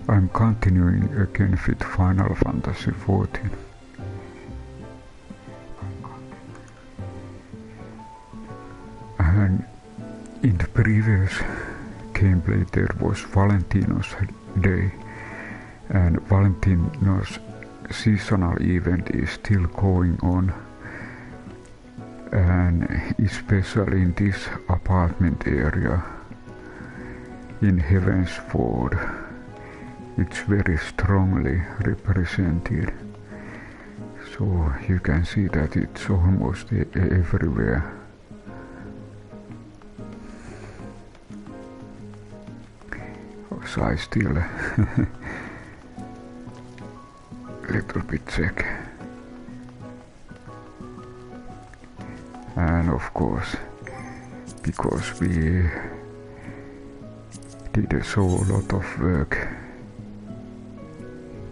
I'm continuing again with Final Fantasy XIV. And in the previous gameplay there was Valentino's Day, and Valentino's seasonal event is still going on, and especially in this apartment area in Heaven's Ford it's very strongly represented, so you can see that it's almost everywhere. So I still little bit check, and of course because we did so lot of work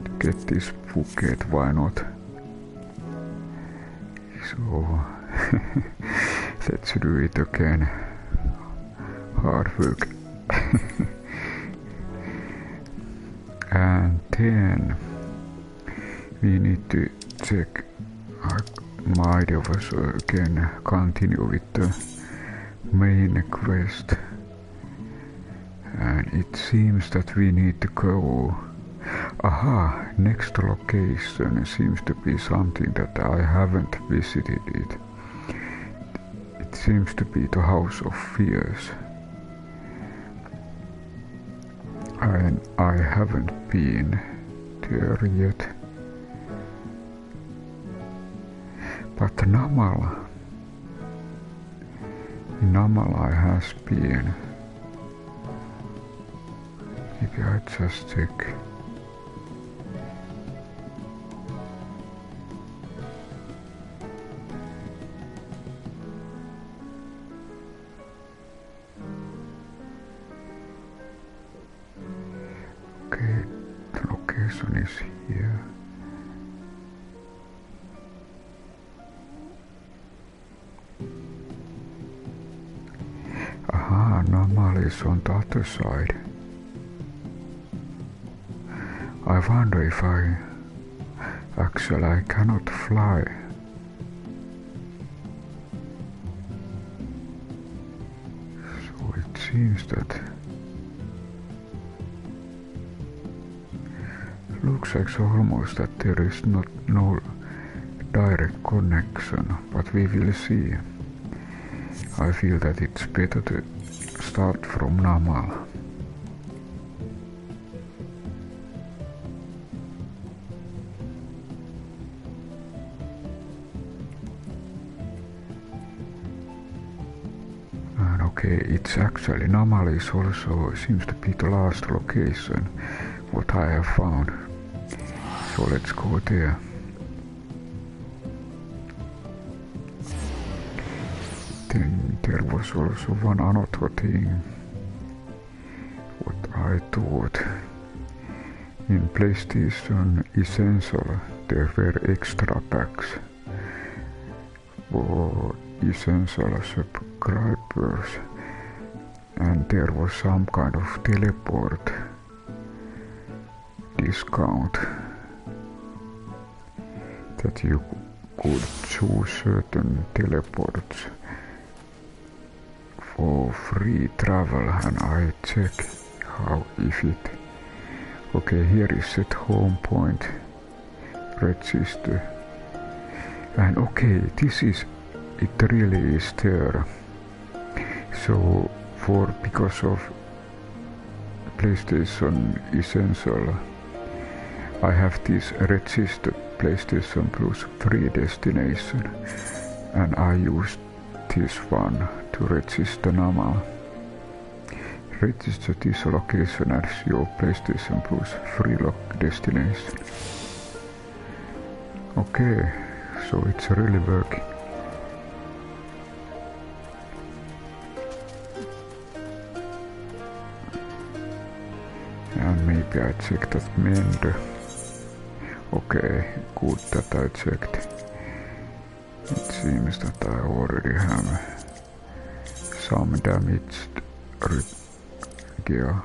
to get this bouquet, why not? So let's do it again. Hard work. And then we need to check might of us again continue with the main quest, and it seems that we need to go. Aha, next location seems to be something that I haven't visited it. It seems to be the House of Fears, and I haven't been there yet. But Namal I has been. Maybe I just check. Okay, the location is here. Aha, Namal is on the other side. I wonder if I cannot fly. So it seems that looks like almost that there is no direct connection, but we will see. I feel that it's better to start from Namal. And okay, it's actually Namal is also seems to be the last location what I have found. So let's go there. Then there was also one other thing what I thought. In PlayStation Essential there were extra packs for Essential subscribers, and there was some kind of teleport discount that you could choose certain teleports for free travel, and I check how if it. Okay, here is set home point, register, and okay, this is it really is there. So because of PlayStation Essential, I have this registered PlayStation Plus free destination, and I used this one to register Namal. Register this location as your PlayStation Plus free destination. Okay, so it's really working. And maybe I checked that mend. Okay, good that I checked. It seems that I already have some damaged gear.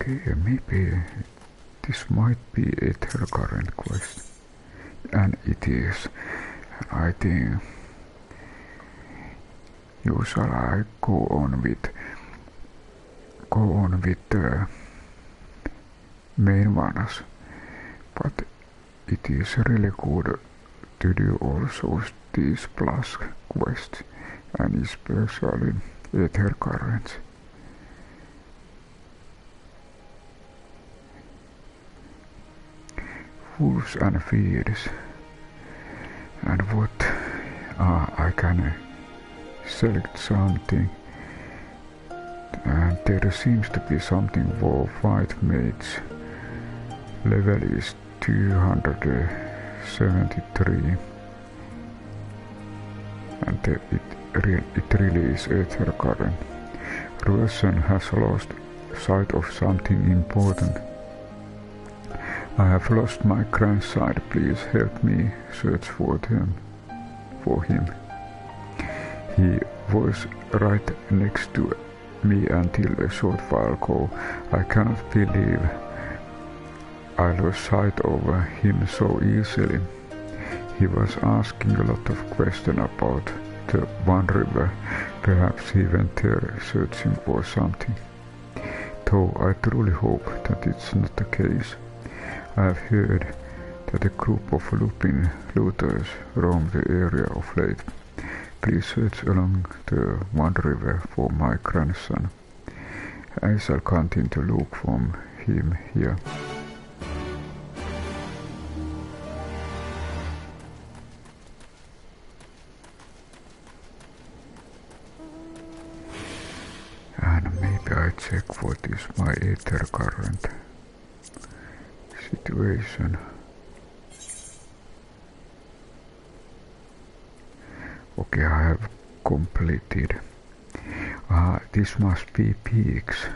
Okay, maybe this might be Aether current quest. And it is. I think usually I go on with the main ones, but it is really good to do also these plus quests, and especially Aether currents. Wolves and feeds. And what? I can select something, and there seems to be something for fight mates. Level is 273, and it really is Aether current. Russian has lost sight of something important. I have lost my grandson. Please help me search for him. He was right next to me until a short while ago. I cannot believe I lost sight of him so easily. He was asking a lot of questions about the One River. Perhaps he went there searching for something. Though I truly hope that it's not the case. I have heard that a group of looters roam the area of late. Please search along the One River for my grandson. I shall continue to look for him here. And maybe I check what is my Aether current situation. Okay, I have completed. This must be peaks.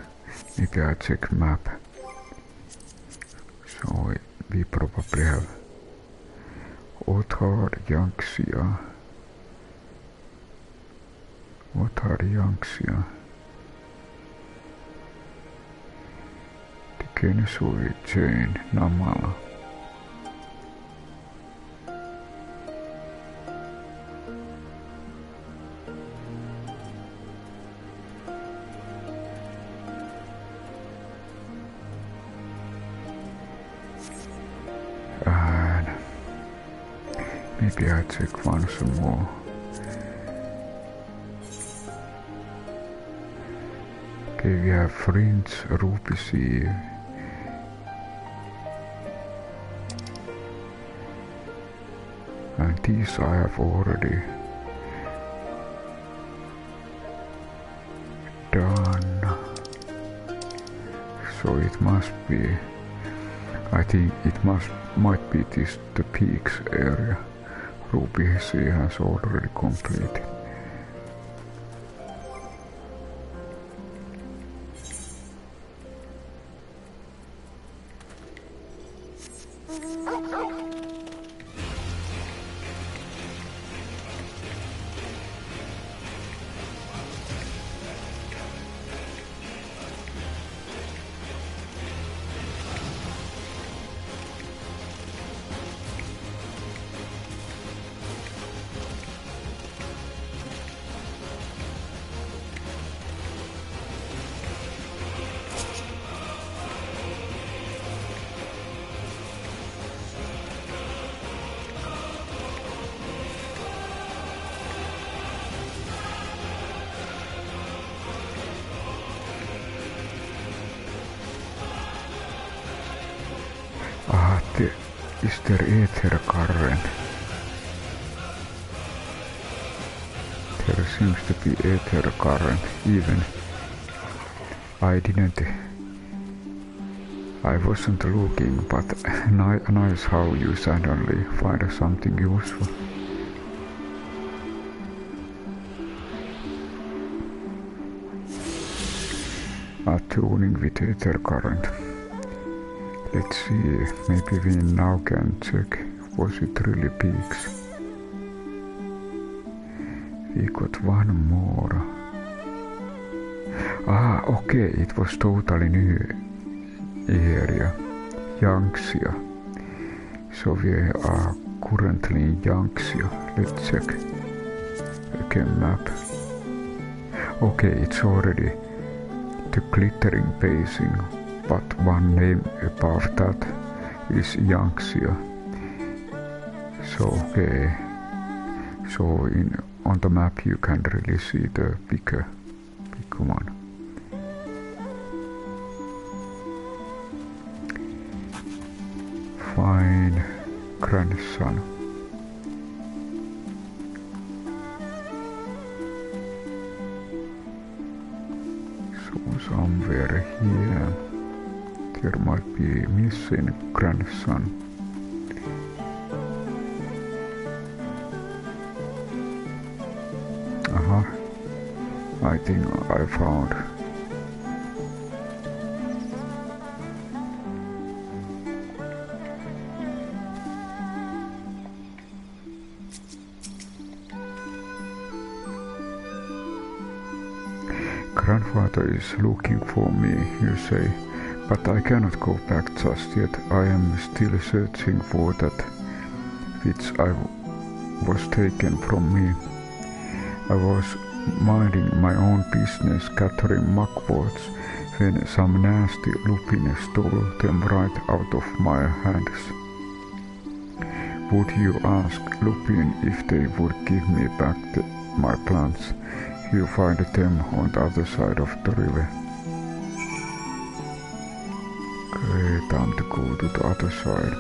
Maybe I check map. So we probably have Aether, Yanxia. Aether, Yanxia. Kensui chain, Namala. And maybe I check once more. Okay, we have Fringe, Ruby Sea. And these I have already done. So it must be, I think it might be the peaks area. Ruby Sea has already completed. Is there Aether current? There seems to be Aether current, even I wasn't looking, but nice how you suddenly find something useful. Tuning with Aether current. Let's see, maybe we now can check, was it really peaks? We got one more. Okay, it was totally new. area, Yanxia. So we are currently in Yanxia. Let's check again map. Okay, it's already the glittering basin, but one name above that is Yanxia. So okay, so on the map you can really see the bigger one. Fine grandson. So somewhere here there might be a missing grandson. I think I found. Grandfather is looking for me, you say, but I cannot go back just yet. I am still searching for that which was taken from me. I was minding my own business, gathering mugworts, when some nasty lupin stole them right out of my hands. Would you ask lupin if they would give me back my plants? You find them on the other side of the river. Okay, time to go to the other side.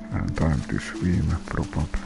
And time to swim, probably.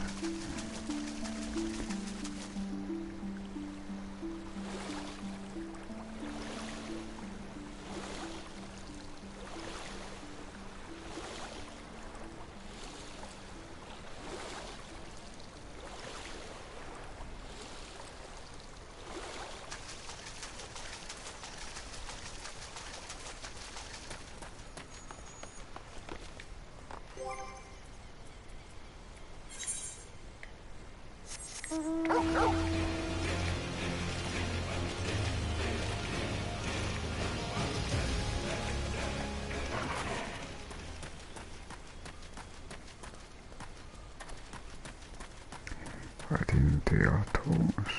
I think they are thorns.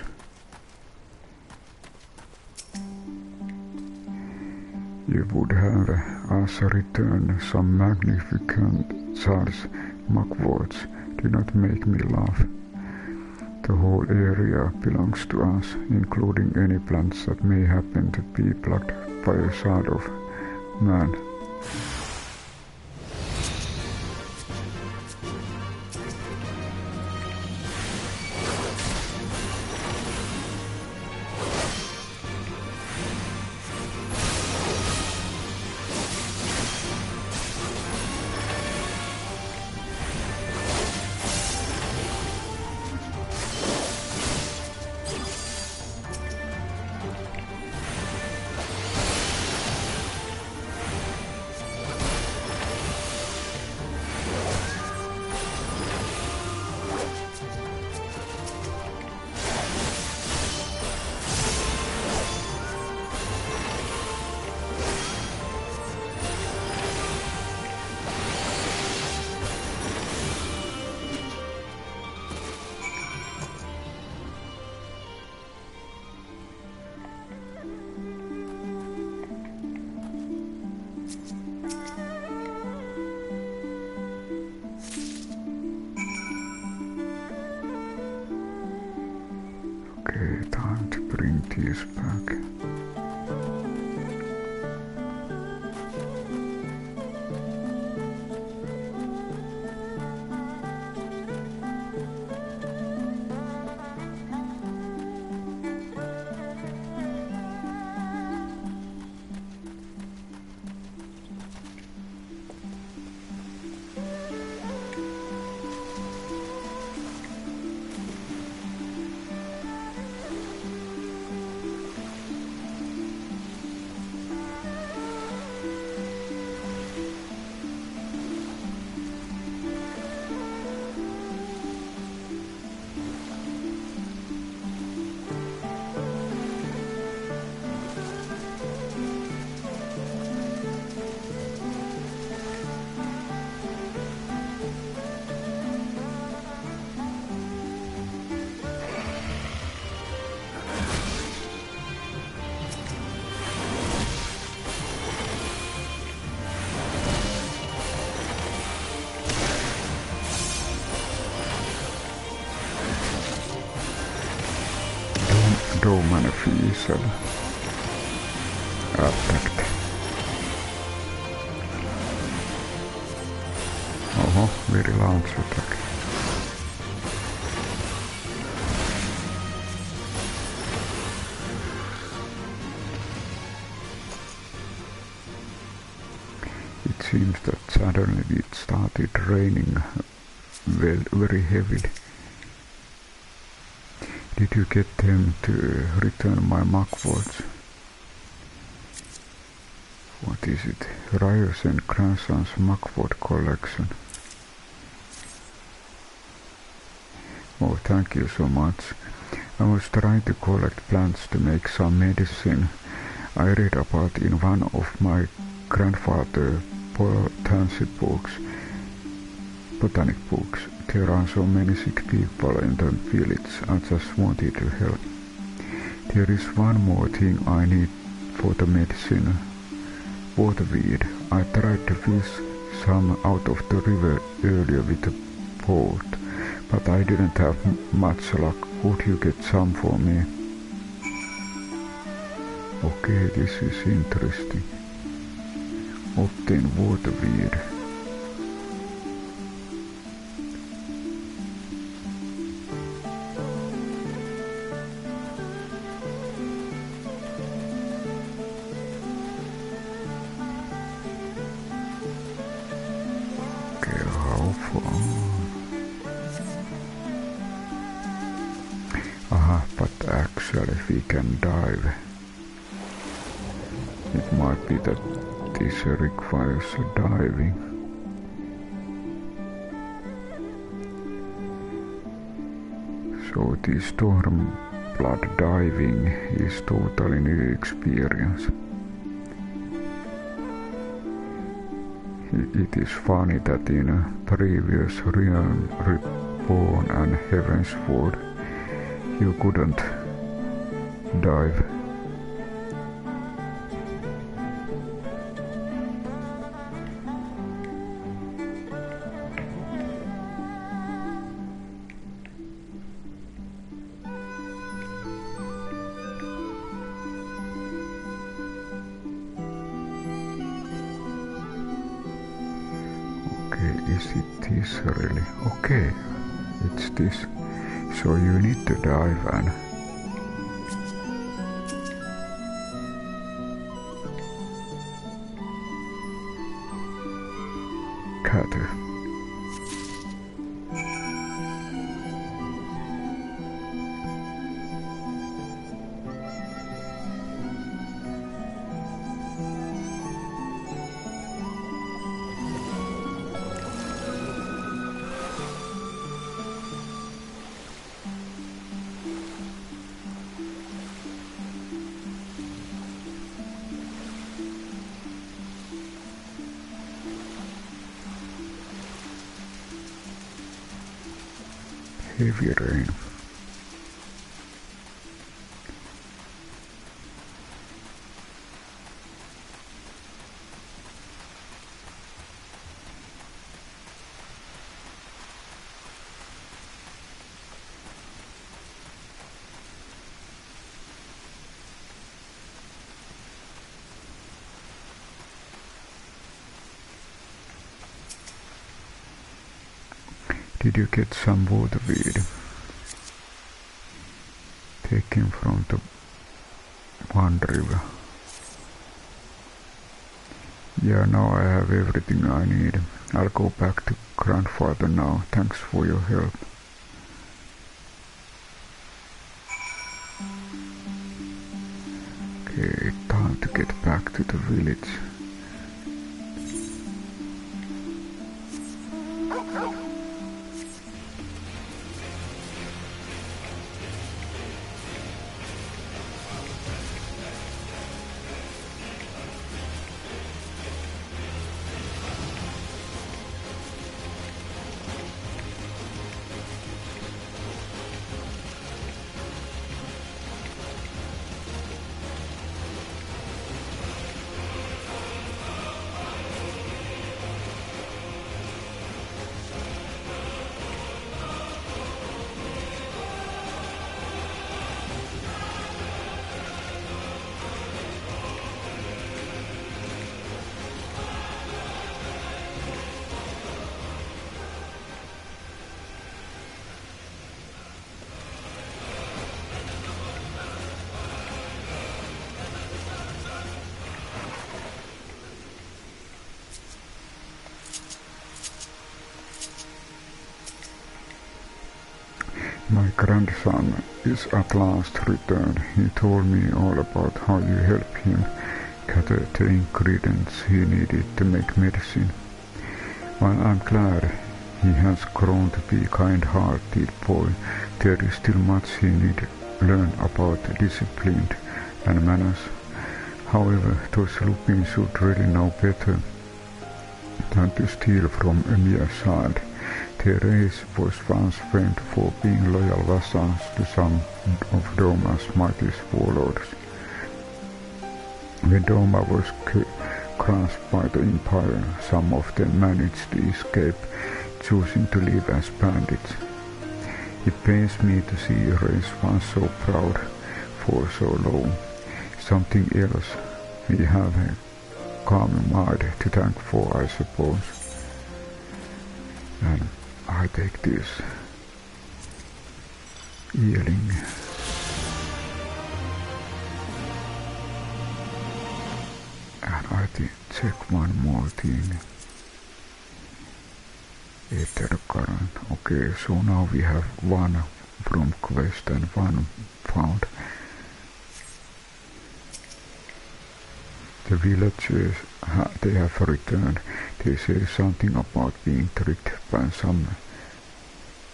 You would have us return some magnificent charge mugworts. Do not make me laugh. The whole area belongs to us, including any plants that may happen to be plucked by a side of man. Okay, time to bring these back. Roman official attacked. Oho, very launch attack. It seems that suddenly it started raining very heavily. Did you get them to return my mugworts? What is it? Ryer's and Grandson's mugwort collection. Oh, thank you so much. I was trying to collect plants to make some medicine. I read about in one of my grandfather's botanic books. There are so many sick people in the village. I just wanted to help. There is one more thing I need for the medicine. Waterweed. I tried to fish some out of the river earlier with a boat, but I didn't have much luck. Would you get some for me? Okay, this is interesting. Obtain waterweed. Okay, how far? Aha, but actually we can dive. It might be that this requires diving. So the storm blood diving is totally new experience. It is funny that in a previous Realm Reborn and Heavensward you couldn't dive. Is it this really? Okay, it's this. So you need to dive and gather. Heavy rain. Did you get some waterweed? Taken from the one river. Yeah, now I have everything I need. I'll go back to grandfather now. Thanks for your help. Okay, time to get back to the village. My grandson is at last returned. He told me all about how you helped him gather the ingredients he needed to make medicine. While I'm glad he has grown to be a kind-hearted boy, there is still much he needs to learn about discipline and manners. However, those Lupins should really know better than to steal from a mere child. Their race was once famed for being loyal vassals to some of Doma's mightiest warlords. When Doma was grasped by the Empire, some of them managed to escape, choosing to live as bandits. It pains me to see a race once so proud for so long. Something else we have a calm mind to thank for, I suppose. And I take this healing. And I check one more thing. Aether current. Okay, so now we have one from quest and one found. The villagers, they have returned. They say something about being tricked by some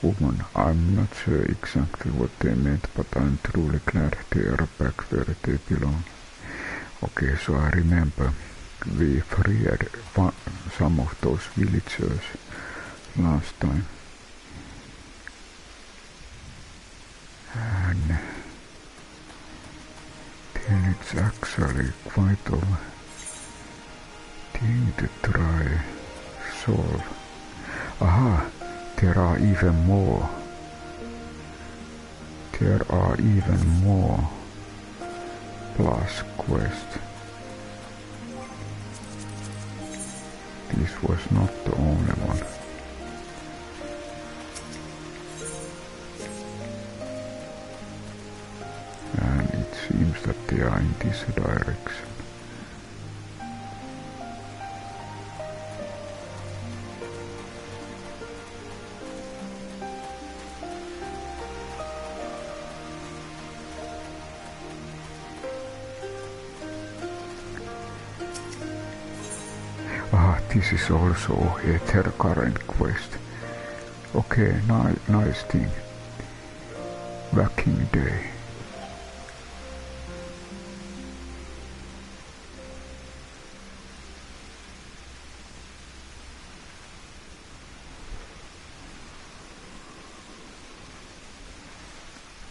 woman. I'm not sure exactly what they meant, but I'm truly glad they are back where they belong. Okay, so I remember we freed some of those villagers last time. And then it's actually quite a thing to try solve. Aha! There are even more. There are even more plus quests. This was not the only one. And it seems that they are in this direction. This is also a Aether current quest. Okay, nice thing. Back in the day.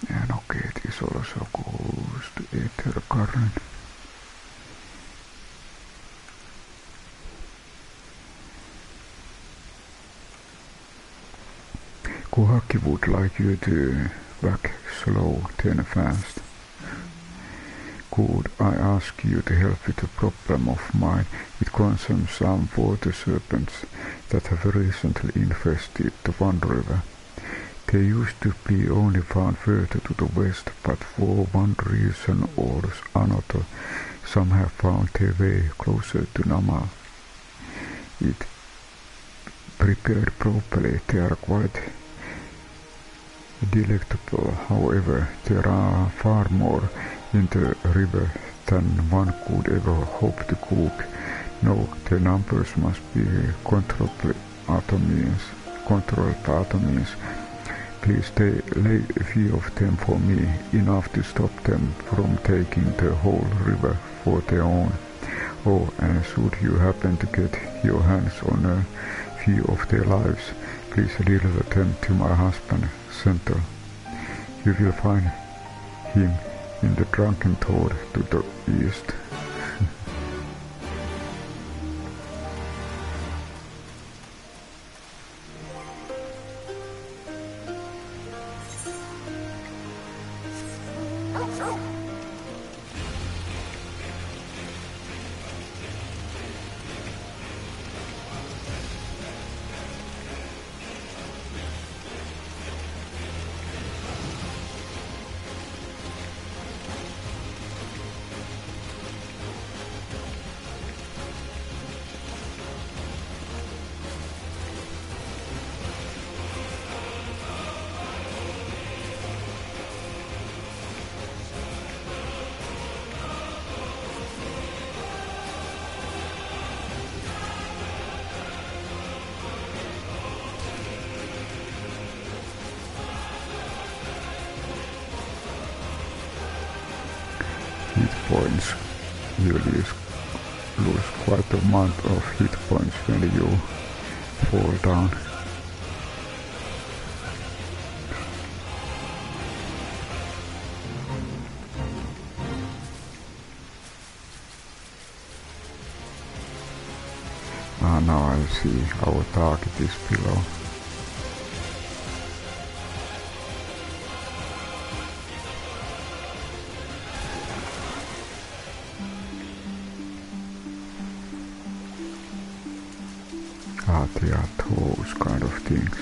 And okay, this also goes to Aether current. Kohaki would like you to back slow, then fast. Could I ask you to help with a problem of mine? It concerns some water serpents that have recently infested the One River. They used to be only found further to the west, but for one reason or another, some have found their way closer to Nama. If prepared properly, they are quite delectable. However, there are far more in the river than one could ever hope to cook. No, the numbers must be controlled by other means. Please lay a few of them for me, enough to stop them from taking the whole river for their own. Oh, and should you happen to get your hands on a few of their lives, please deliver them to my husband, Center. You will find him in the Drunken Toad to the east. hit points. You lose quite a amount of hit points when you fall down. Ah, now I see our target is below. Ah, there are those kind of things.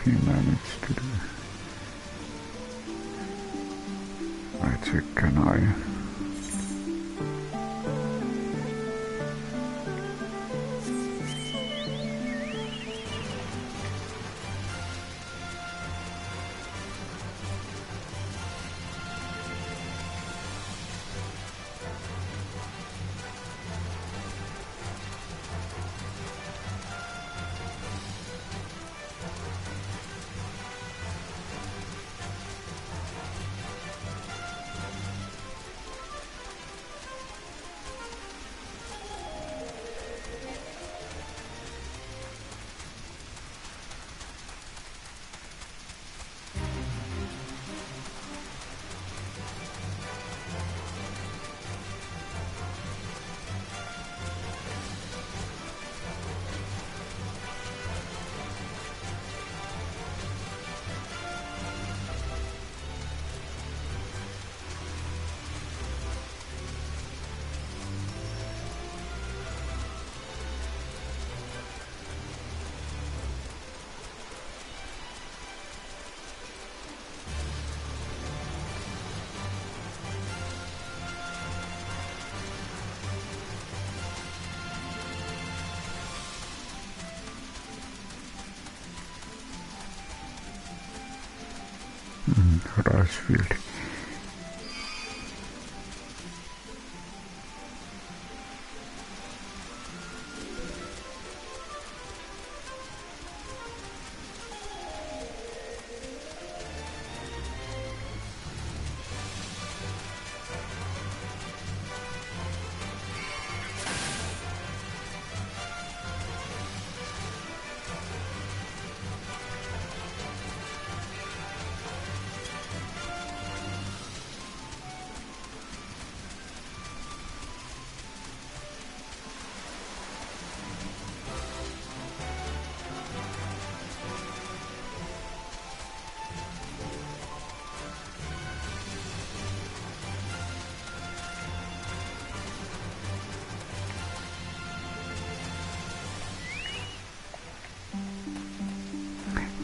He managed to do. I check, can I? Rice field.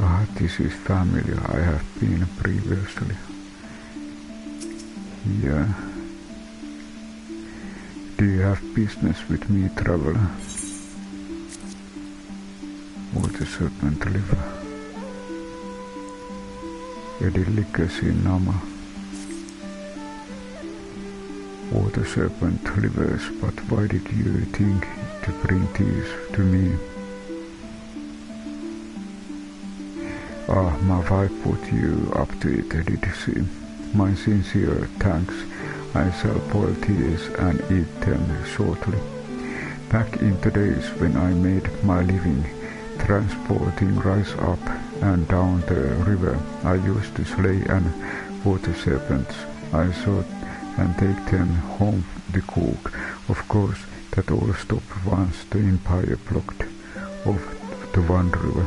Ah, this is familiar. I have been previously. Yeah. Do you have business with me, traveler? Water serpent liver. A delicacy nama. Water serpent livers, but why did you think to bring these to me? Ah, my wife put you up to it, did she? My sincere thanks. I shall boil these and eat them shortly. Back in the days when I made my living transporting rice up and down the river, I used to slay and water serpents. I thought and take them home to cook. Of course, that all stopped once the empire blocked off the one river.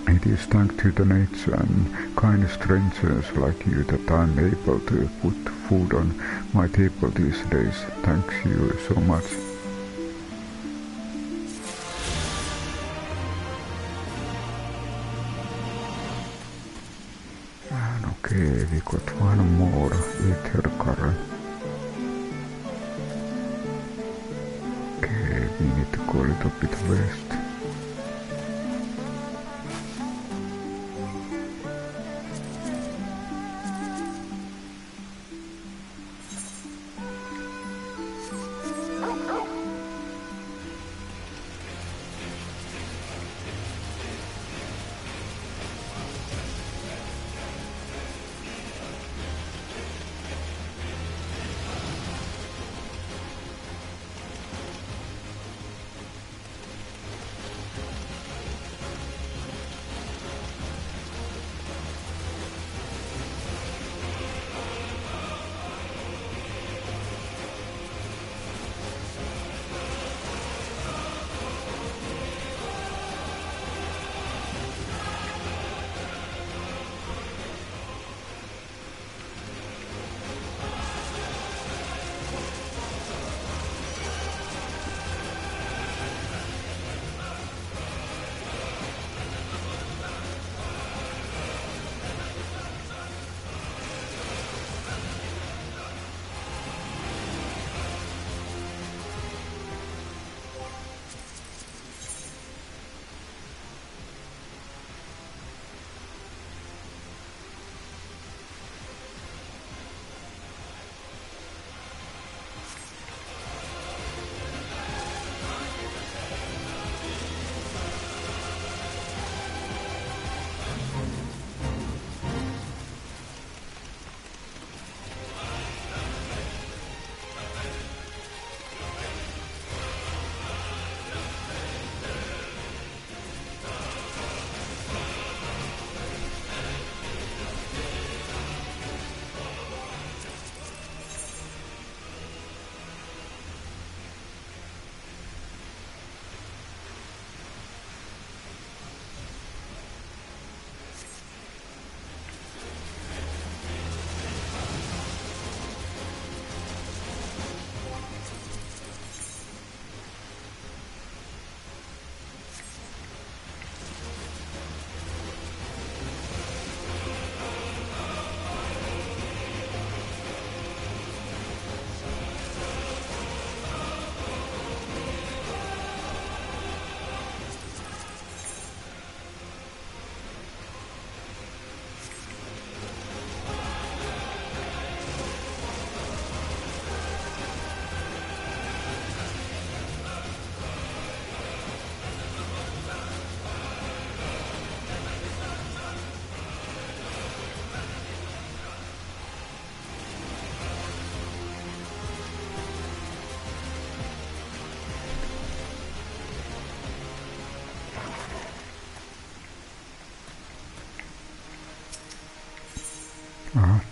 It is thanks to the nature and kind strangers like you that I'm able to put food on my table these days. Thanks you so much. And okay, we got one more Aether current. Okay, we need to go a little bit west.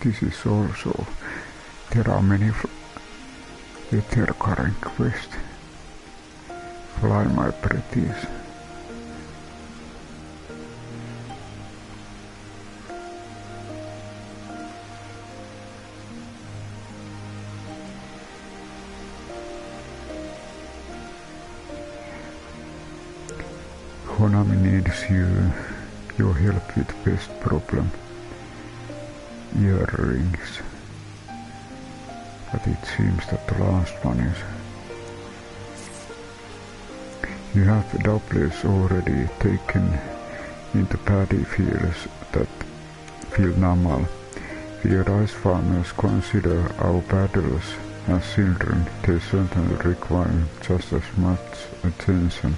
This is also, there are many Aether current quests. Fly my pretties. Honami needs your help with best problem. Earrings. but it seems that the last one is. You have doubtless already taken into paddy fields that feel normal. We rice farmers consider our battles as children. They certainly require just as much attention.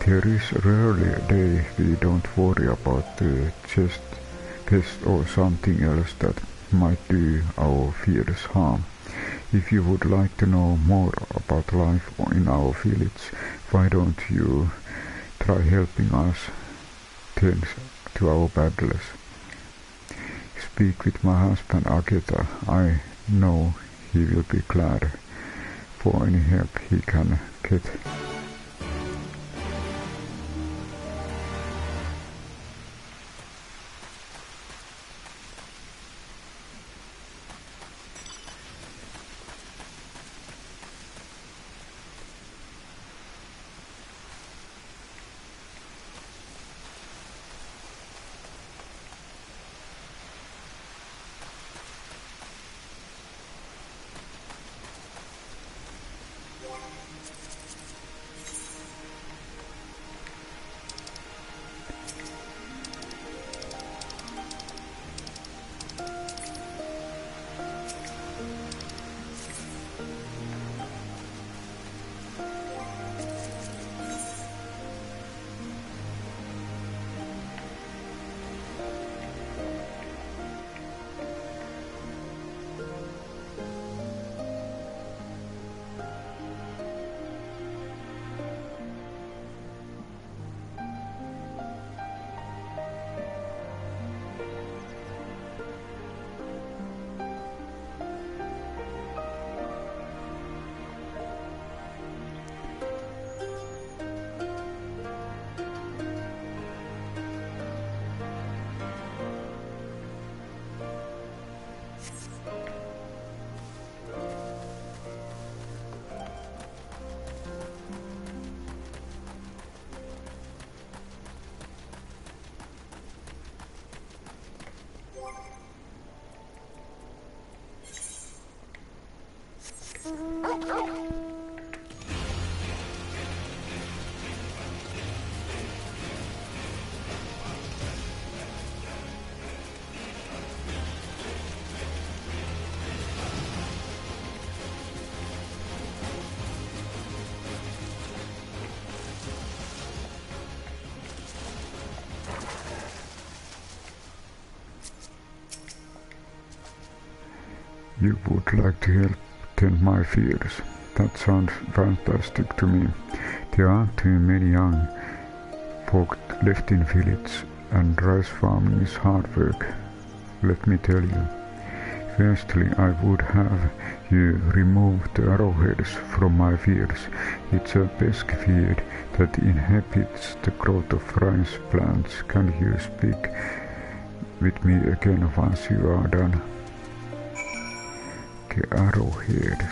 There is rarely a day we don't worry about the pest or something else that might do our fields harm. If you would like to know more about life in our village, why don't you try helping us tend to our battlers? Speak with my husband Aether. I know he will be glad for any help he can get. You would like to help tend my fields. That sounds fantastic to me. There aren't too many young folk left in village, and rice farming is hard work, let me tell you. Firstly, I would have you remove the arrowheads from my fields. It's a pesky weed that inhibits the growth of rice plants. Can you speak with me again once you are done? The arrowheads.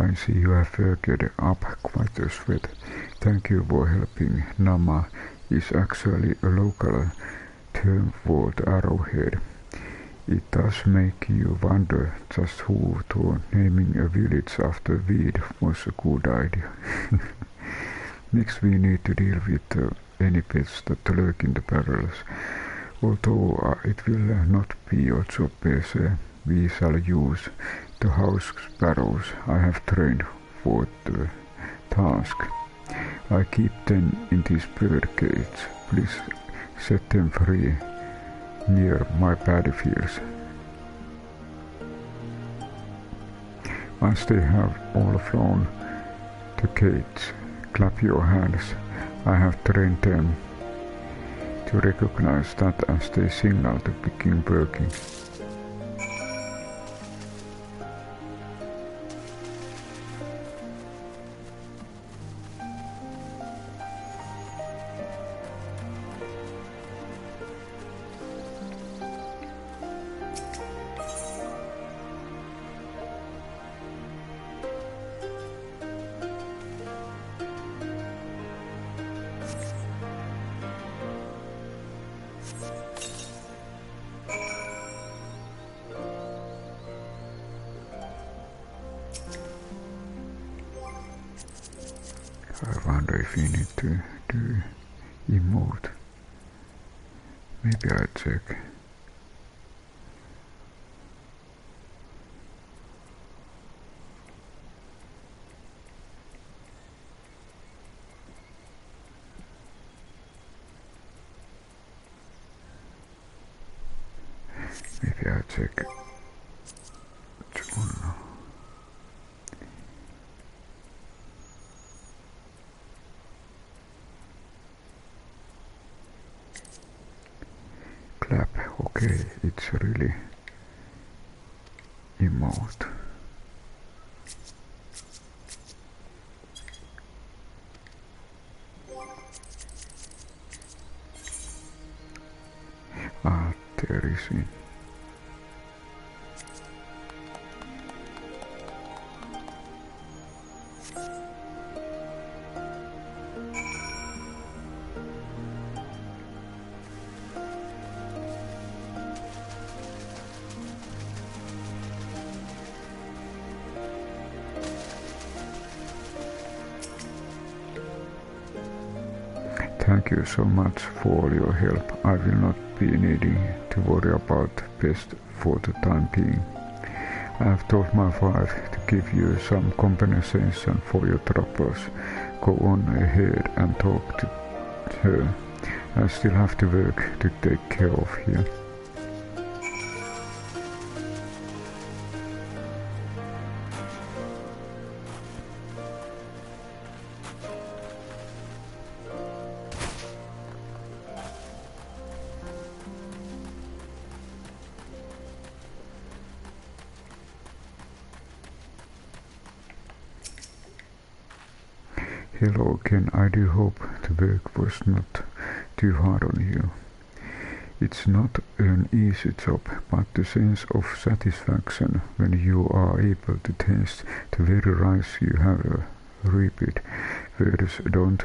I see you have worked up quite a sweat. Thank you for helping. Nama is actually a local term for the arrowhead. It does make you wonder just who thought naming a village after weed was a good idea. Next we need to deal with any pets that lurk in the barrels. Although it will not be your job per se, we shall use the house sparrows I have trained for the task. I keep them in this bird cage. Please set them free near my battlefields. Once they have all flown the gates, clap your hands. I have trained them to recognize that as they signal to begin working. I wonder if we need to do emote. Maybe I'll check. Maybe I'll check. Clap, okay, it's really emote. Ah, there is it. Thank you so much for all your help. I will not be needing to worry about pest for the time being. I have told my wife to give you some compensation for your troubles. Go on ahead and talk to her. I still have to work to take care of here. Hello again, I do hope the work was not too hard on you. It's not an easy job, but the sense of satisfaction when you are able to taste the very rice you have reaped words don't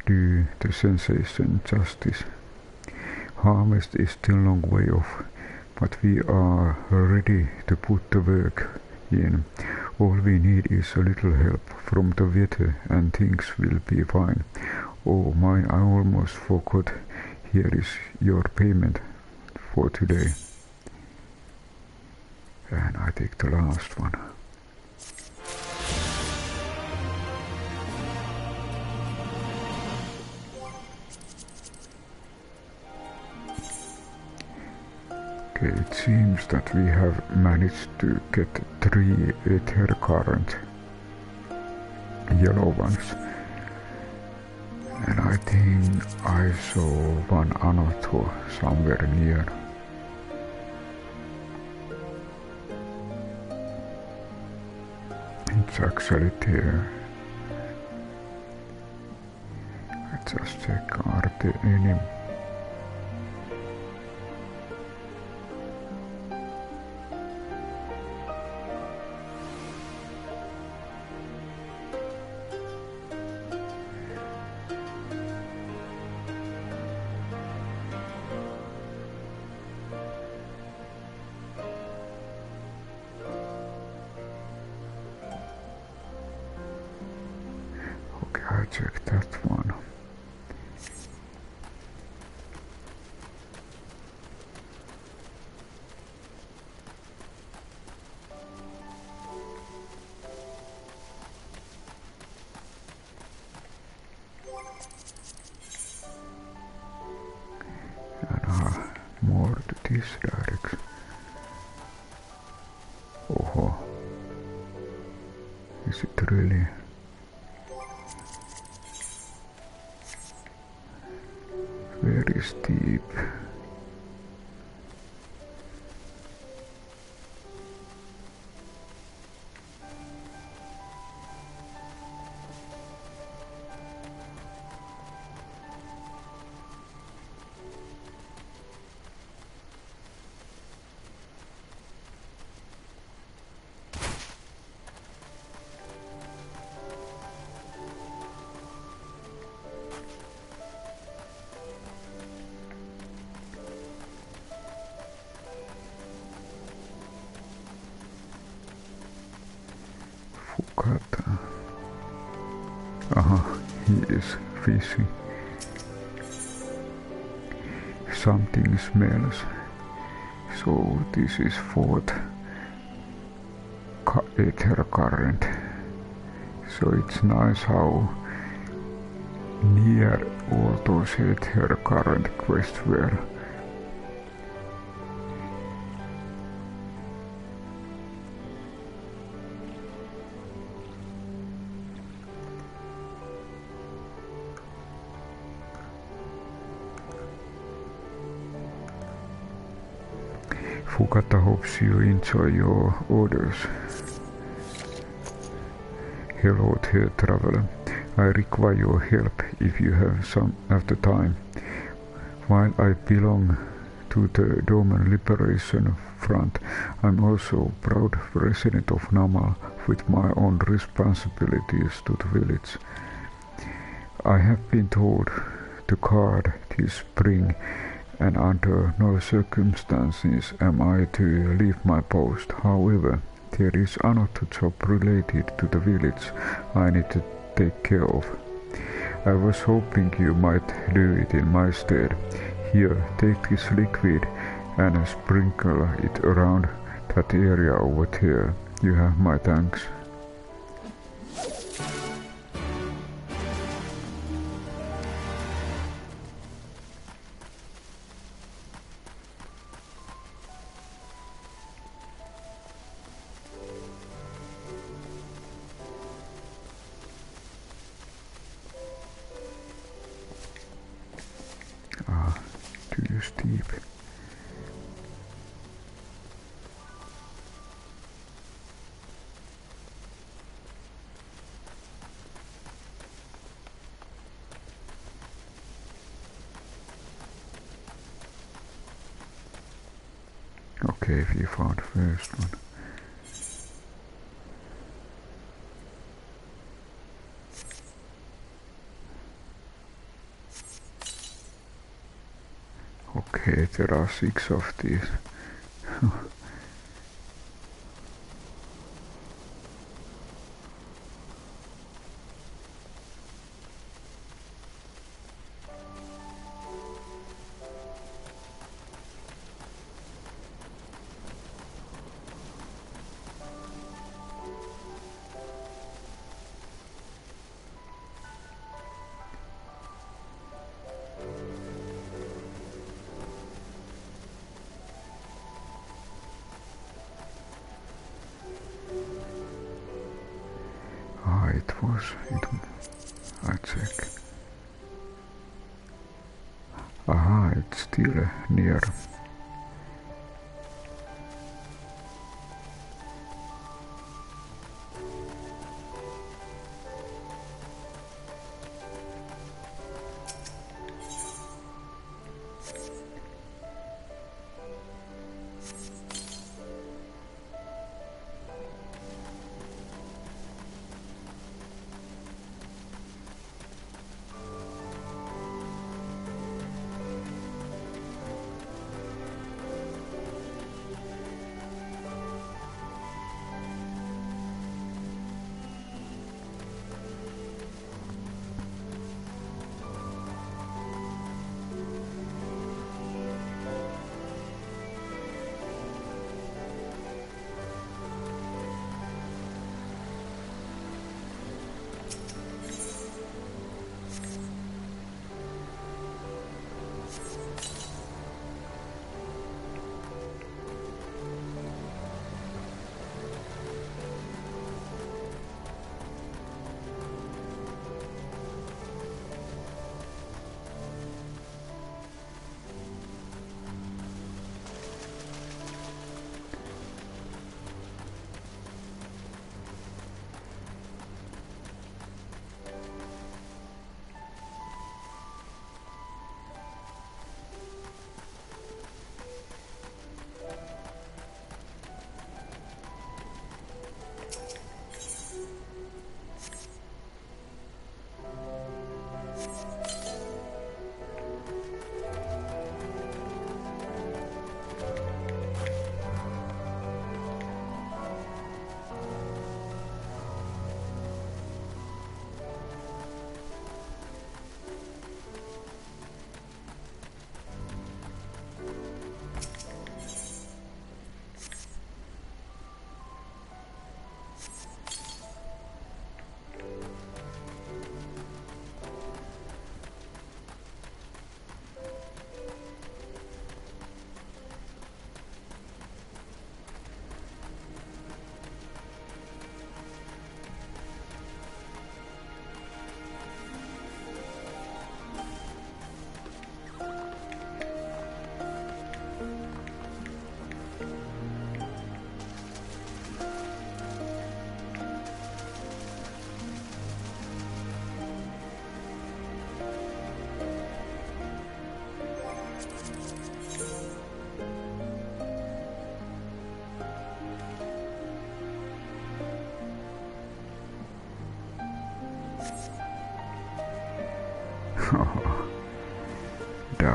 do the sensation justice. Harvest is still a long way off, but we are ready to put the work in. All we need is a little help from the weather and things will be fine. Oh my, I almost forgot. Here is your payment for today. And I take the last one. Okay, it seems that we have managed to get 3 Aether current yellow ones. And I think I saw one another somewhere near. It's actually there. I just check, are there any? I check that one. And more this direction. Oh, is it really? Very steep. Fukata. Aha, he is fishing. Something smells. So this is fourth Aether current. So it's nice how near all those Aether current quests were. Fukata hopes you enjoy your orders. Hello dear traveler, I require your help if you have the time. While I belong to the Doman Liberation Front, I'm also proud resident of Namal with my own responsibilities to the village. I have been told to guard this spring, and under no circumstances am I to leave my post. However, there is another job related to the village I need to take care of. I was hoping you might do it in my stead. Here, take this liquid and sprinkle it around that area over there. You have my thanks. Too steep. Okay, we found the first one. Okay, there are 6 of these. I check. Aha, it's still near.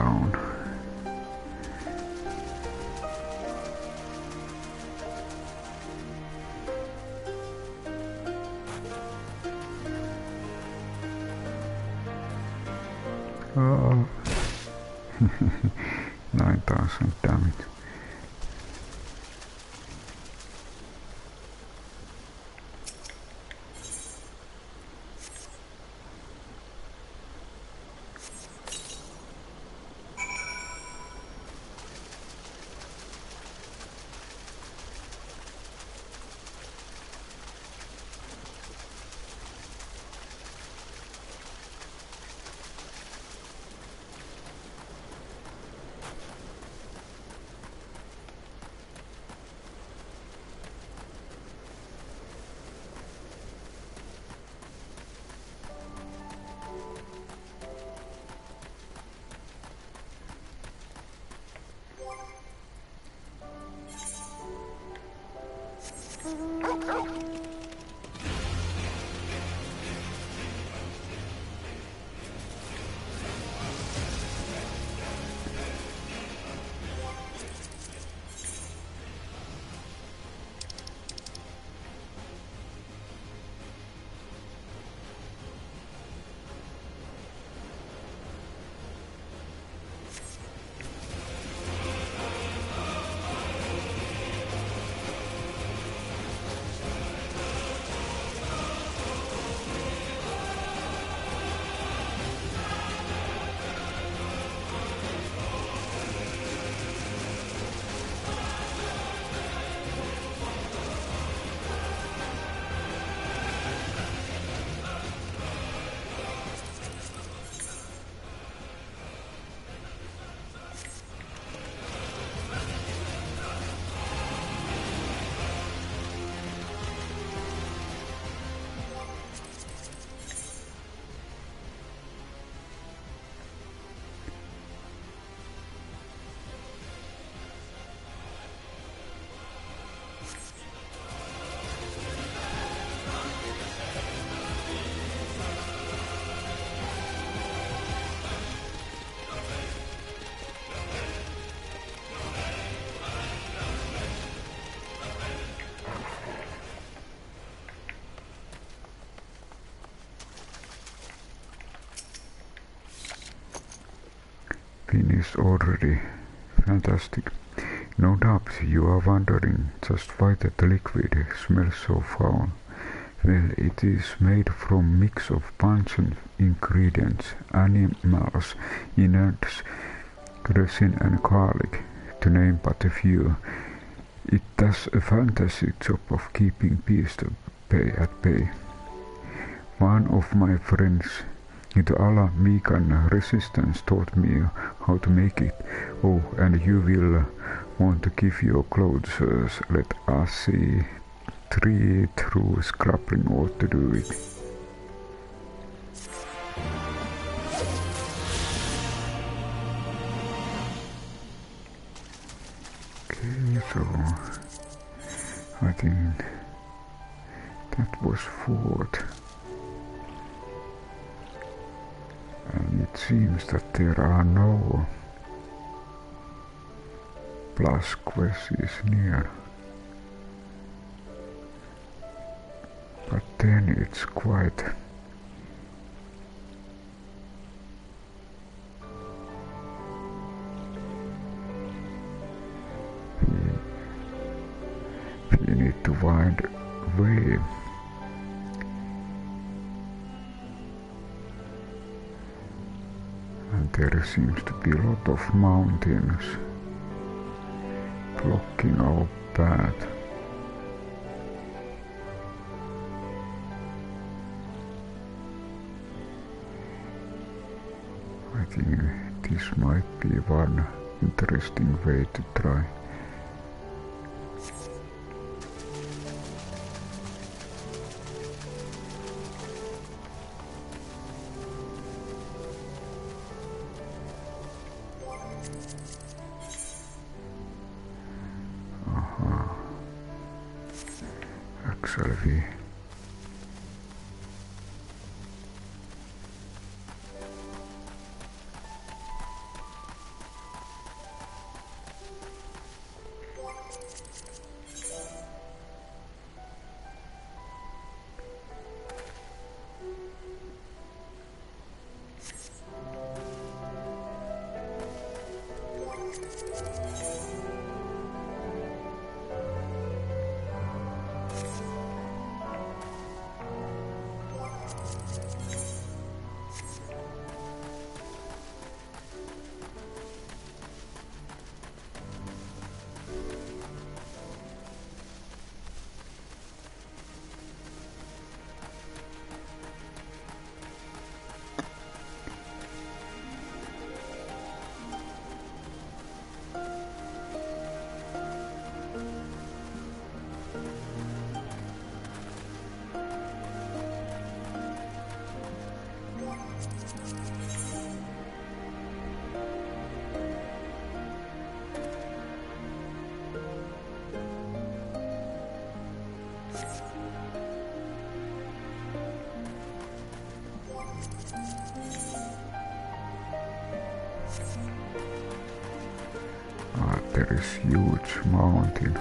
down. Oh. 9,000 damage. Finished already. Fantastic. No doubt you are wondering just why that liquid smells so foul. Well, it is made from mix of pungent ingredients, animals, innards, resin and garlic, to name but a few. It does a fantastic job of keeping beasts at bay. One of my friends into Allah Mikan resistance taught me how to make it. Oh, and you will want to give your clothes. Let us see 3 through scrapping ought to do it. Okay, so I think that was 4th. And it seems that there are no plus quests near. But then it's quite we need to find a way. And there seems to be a lot of mountains blocking our path. I think this might be one interesting way to try. Actually, There is huge mountain.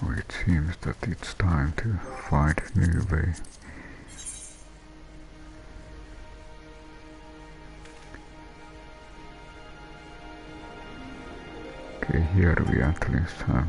So it seems that it's time to find a new way. Okay, here we at least have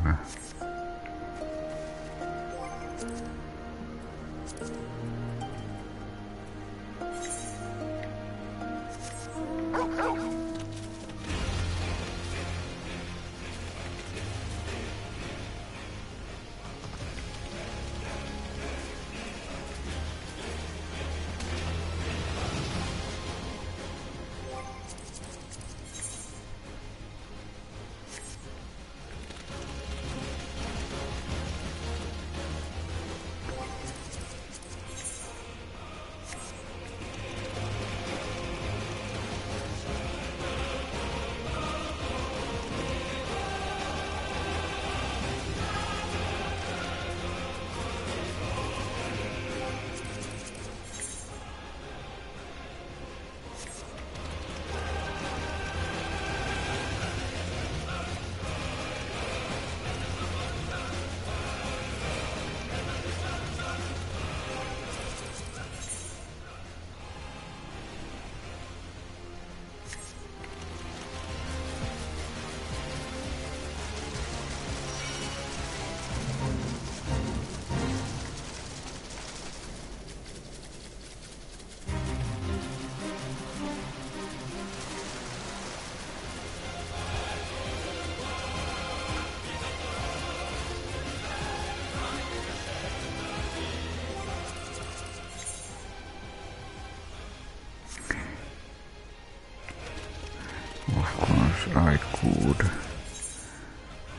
I could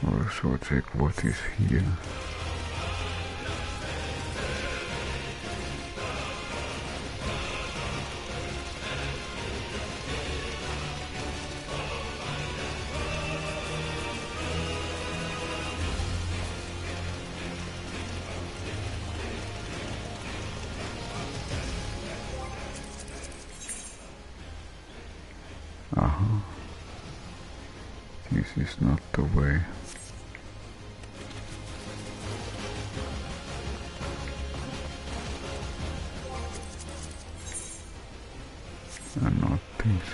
Also check what is here. This is not the way. And not this.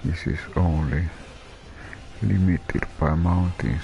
This is only limited by mountains.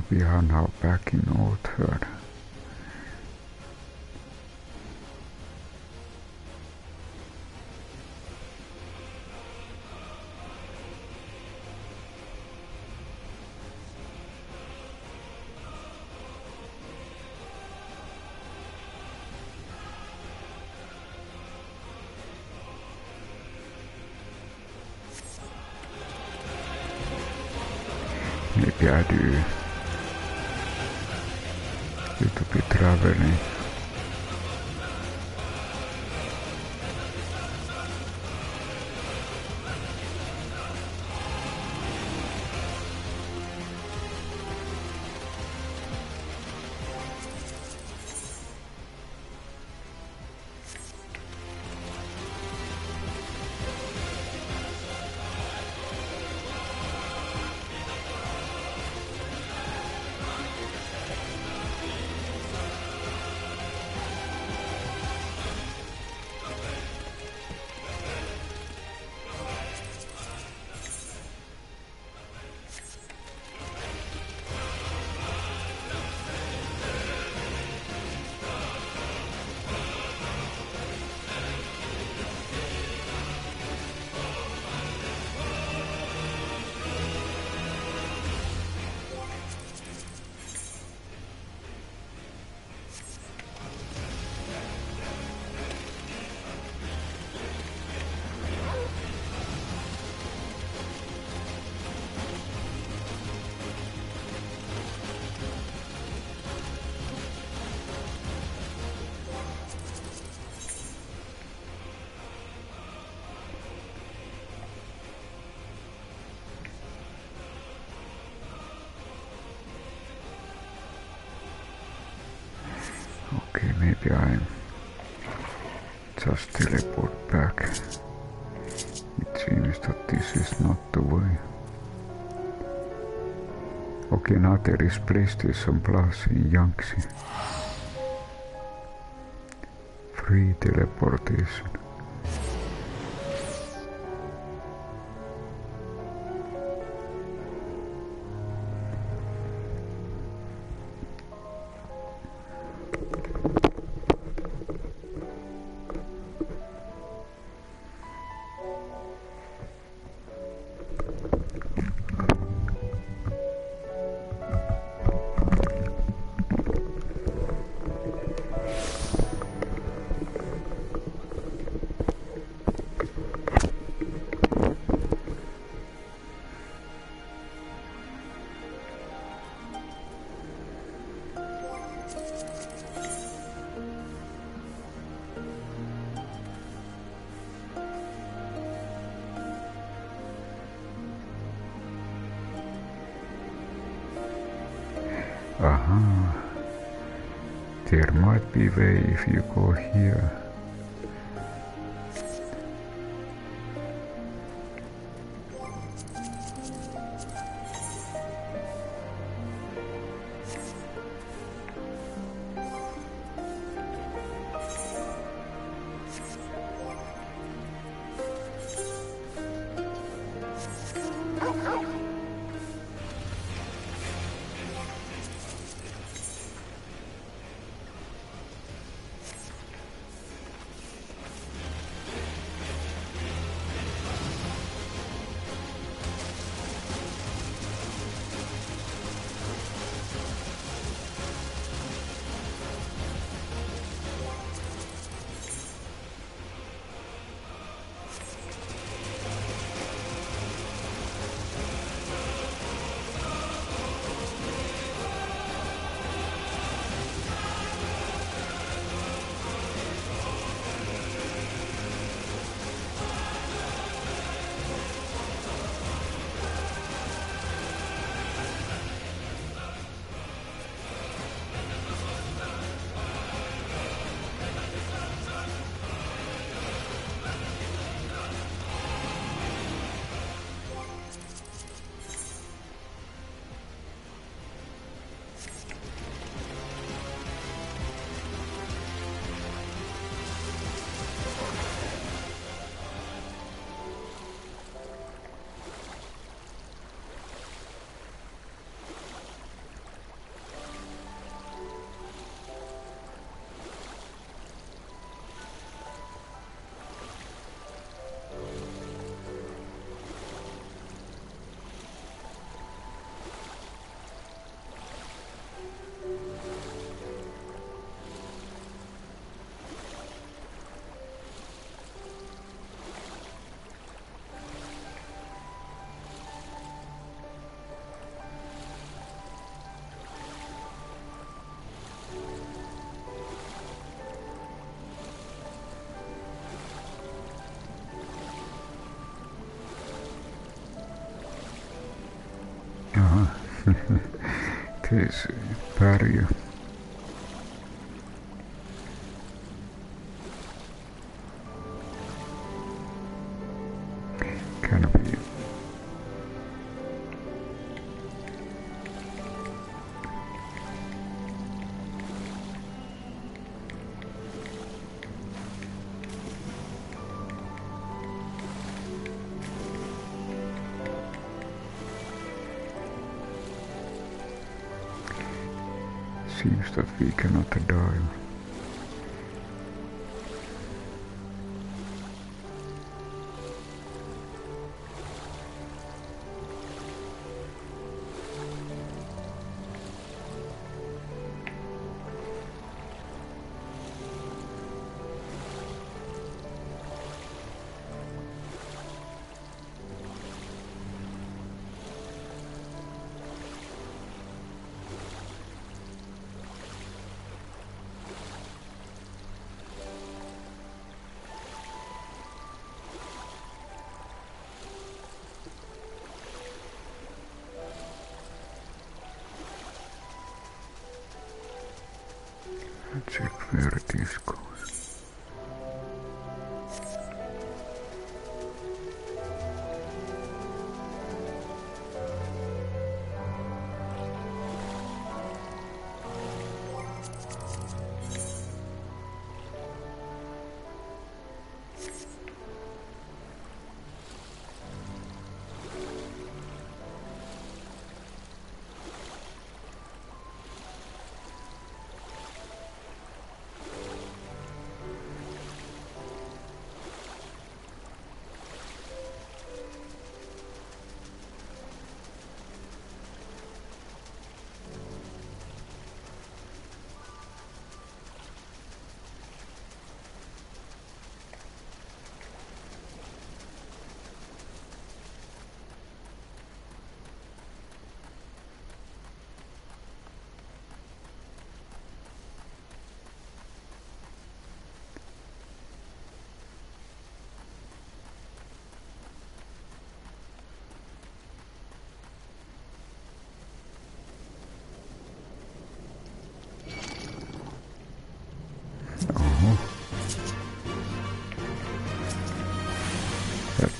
We are now back in Aether. Maybe I do little bit traveling. Okay, maybe I just teleport back. It seems that this is not the way. Okay, now there is PlayStation Plus in Yanxia. Free teleportation. Aha. There might be a way if you go here. This barrier. Can be. Seems that we cannot dive. Check where this goes.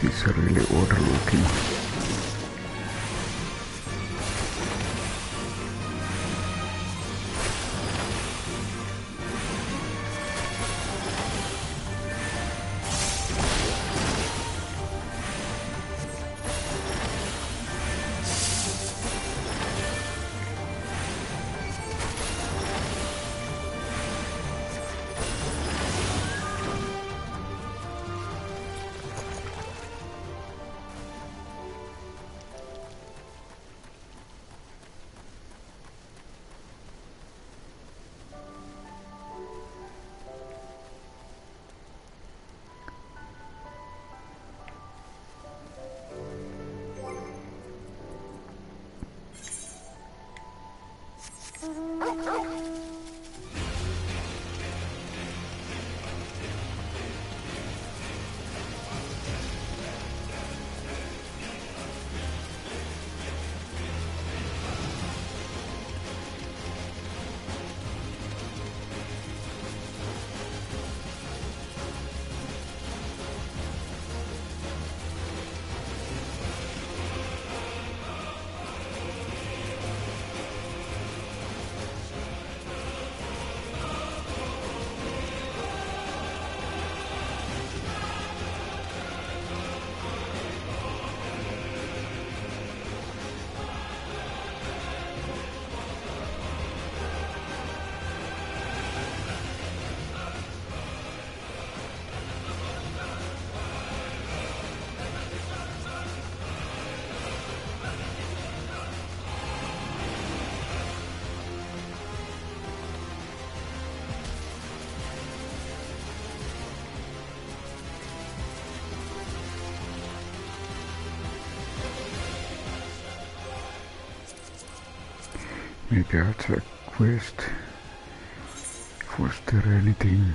is really odd looking. Maybe I'll check quest. Was there anything?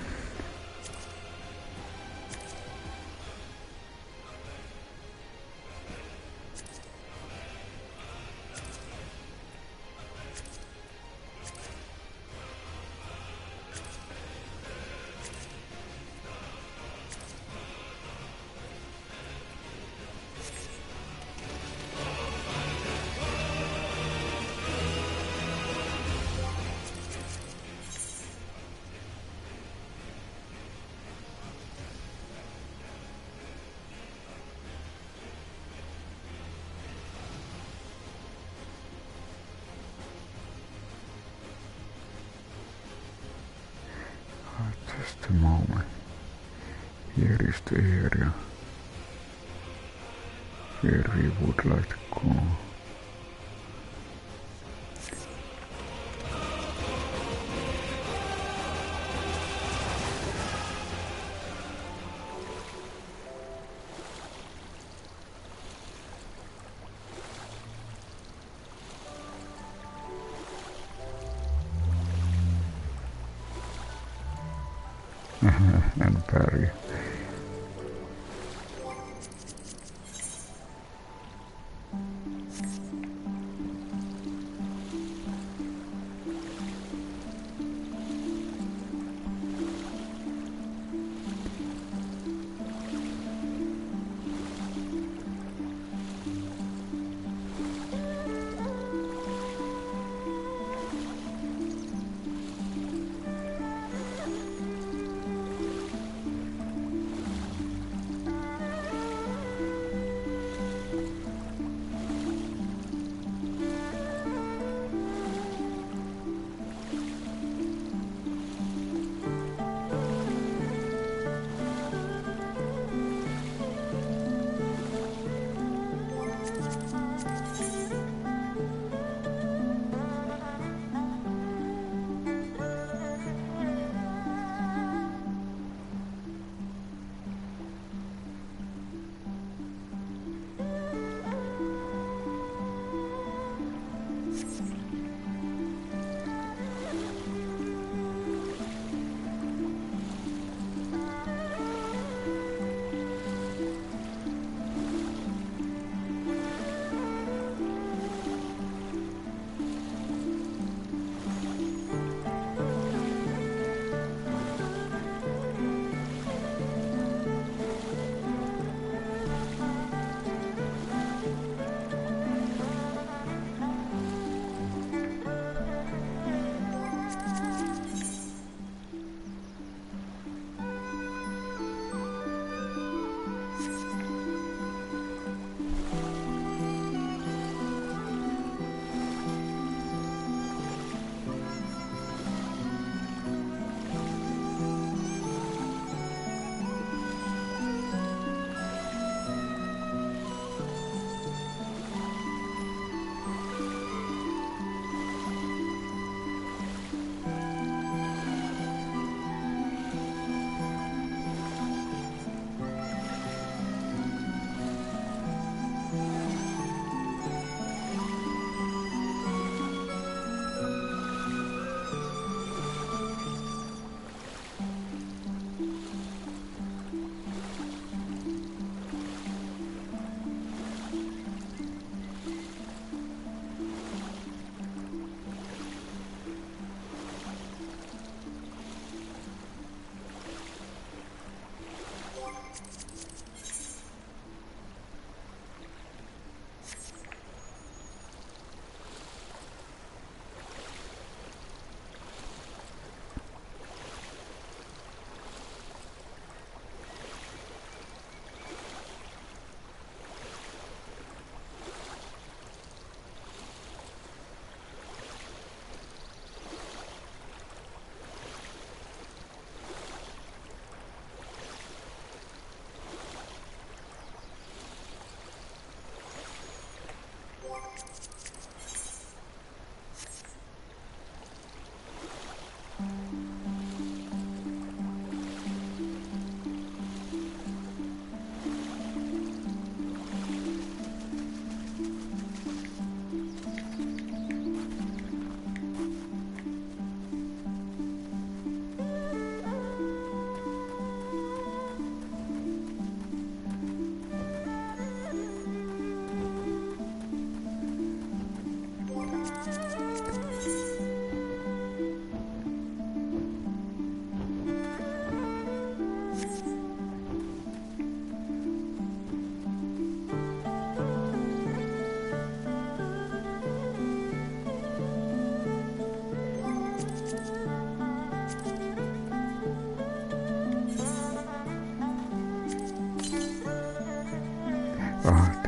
Just a moment. Here is the area where we would like to go. And parry.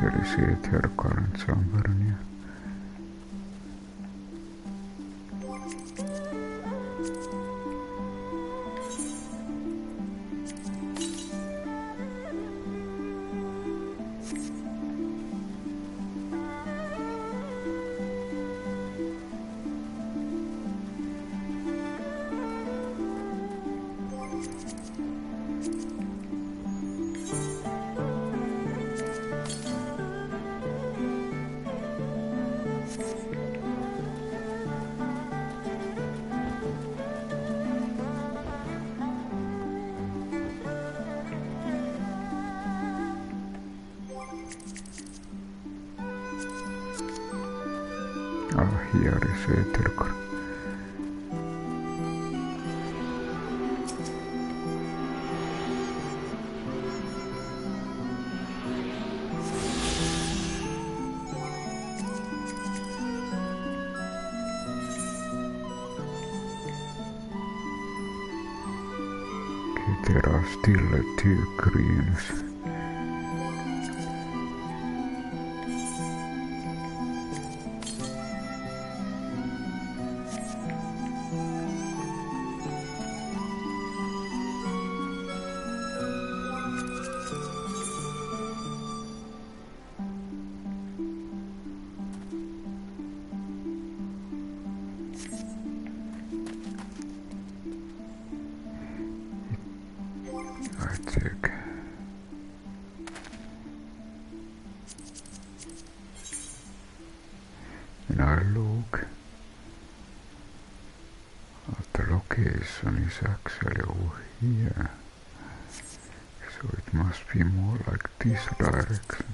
there is Aether current somewhere near. Oh, here is Aether current. There are still 2 greens. I check. And I look. The location is actually over here. So it must be more like this direction.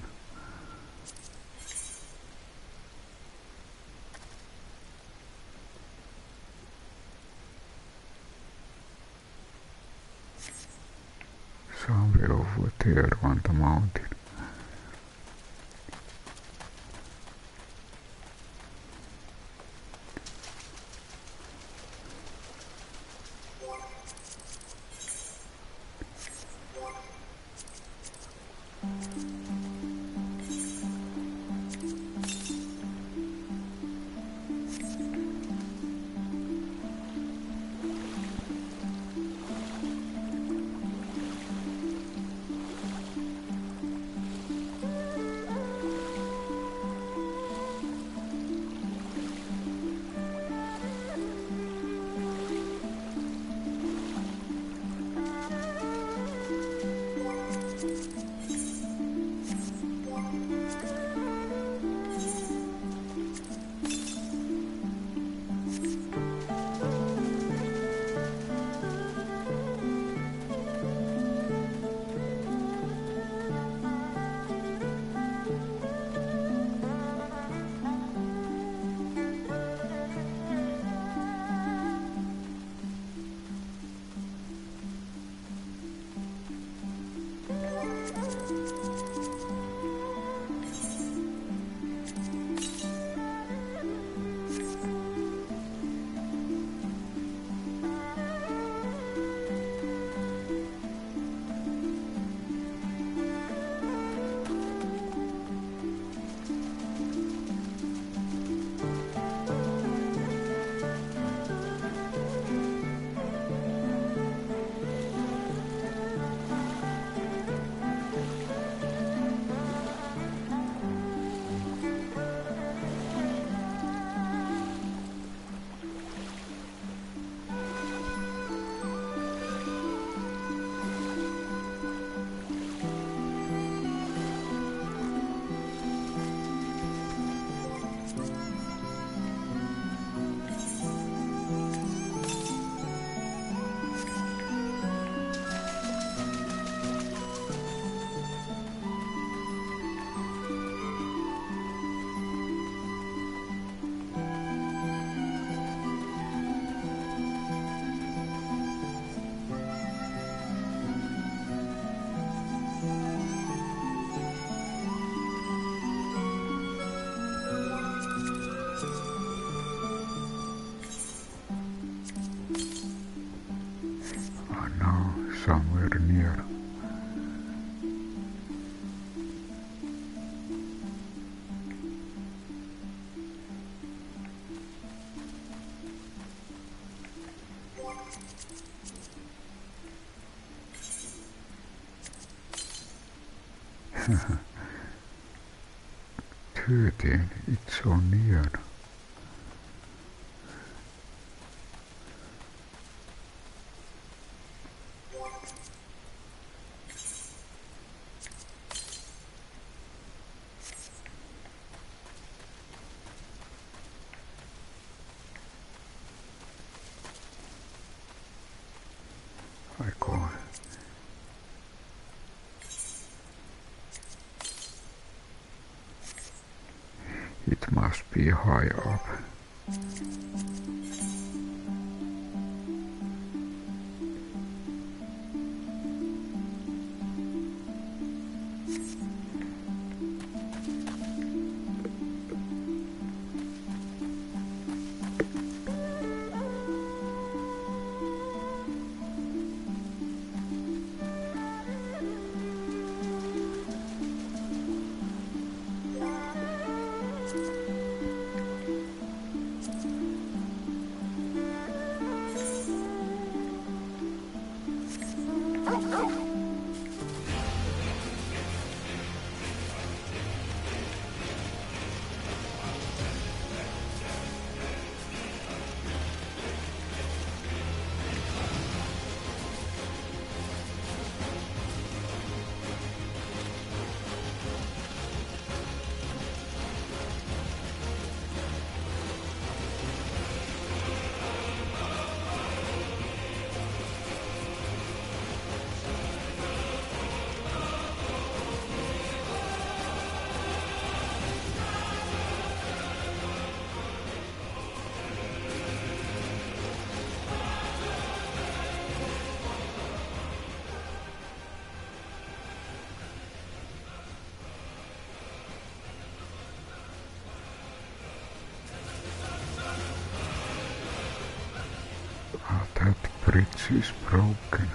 Somewhere over there on the mountain. somewhere near. It's so near. I go. It must be high up. That bridge is broken.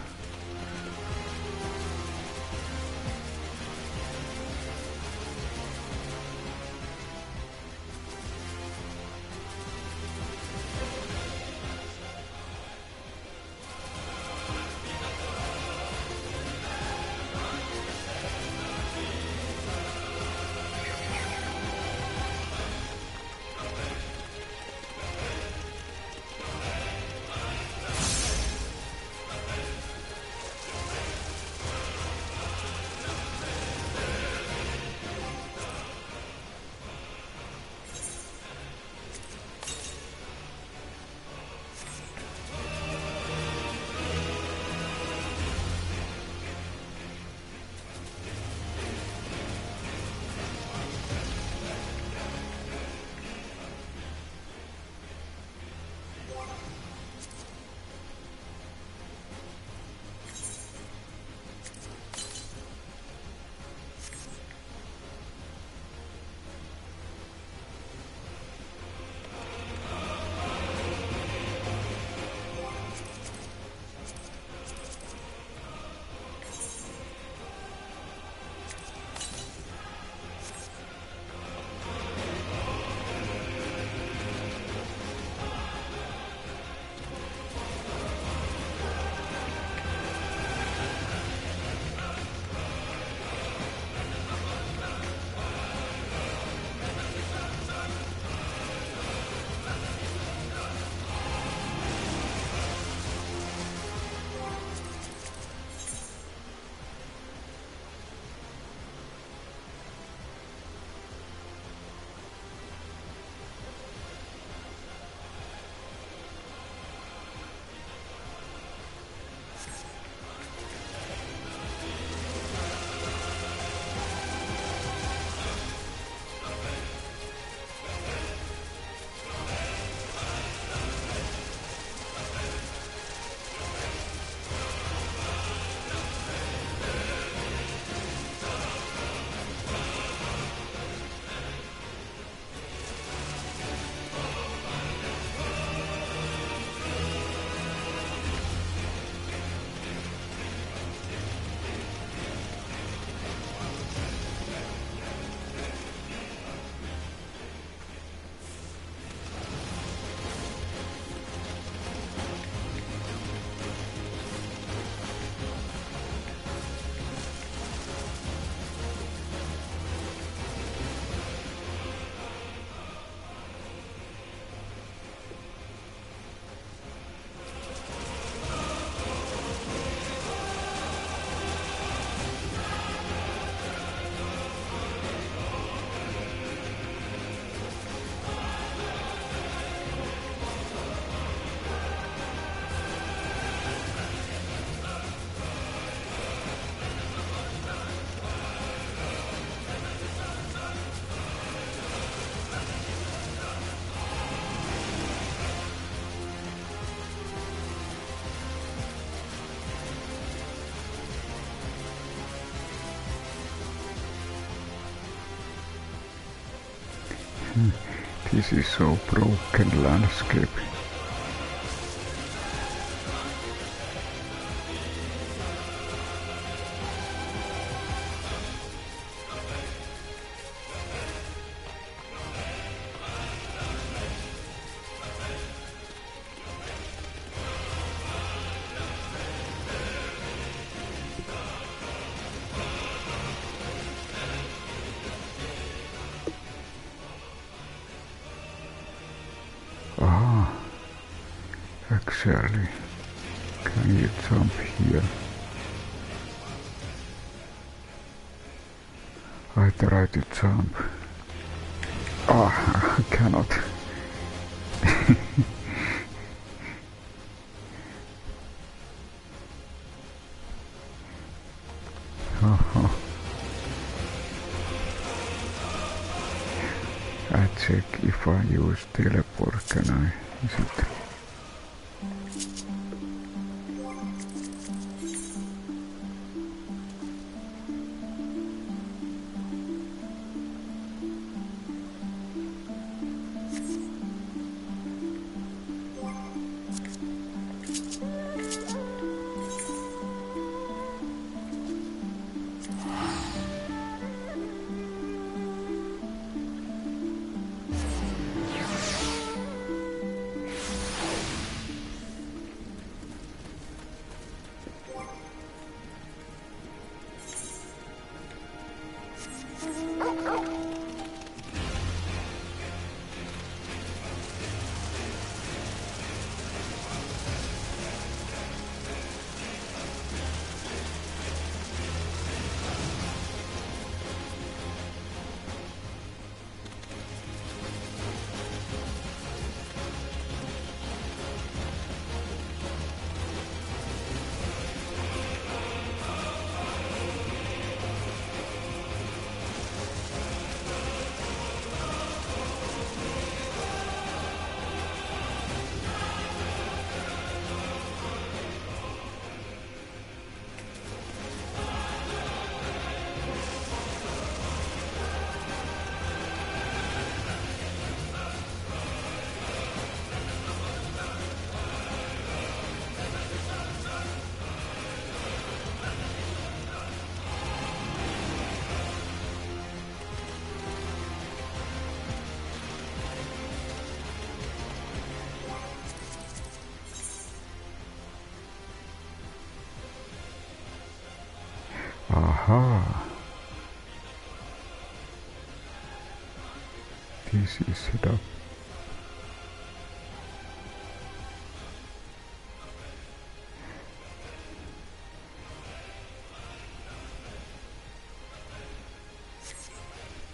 This is so broken landscape. Actually, can you jump here? I try to jump. I cannot. I check if I use teleport, can I? Is it? Aha! This is set up.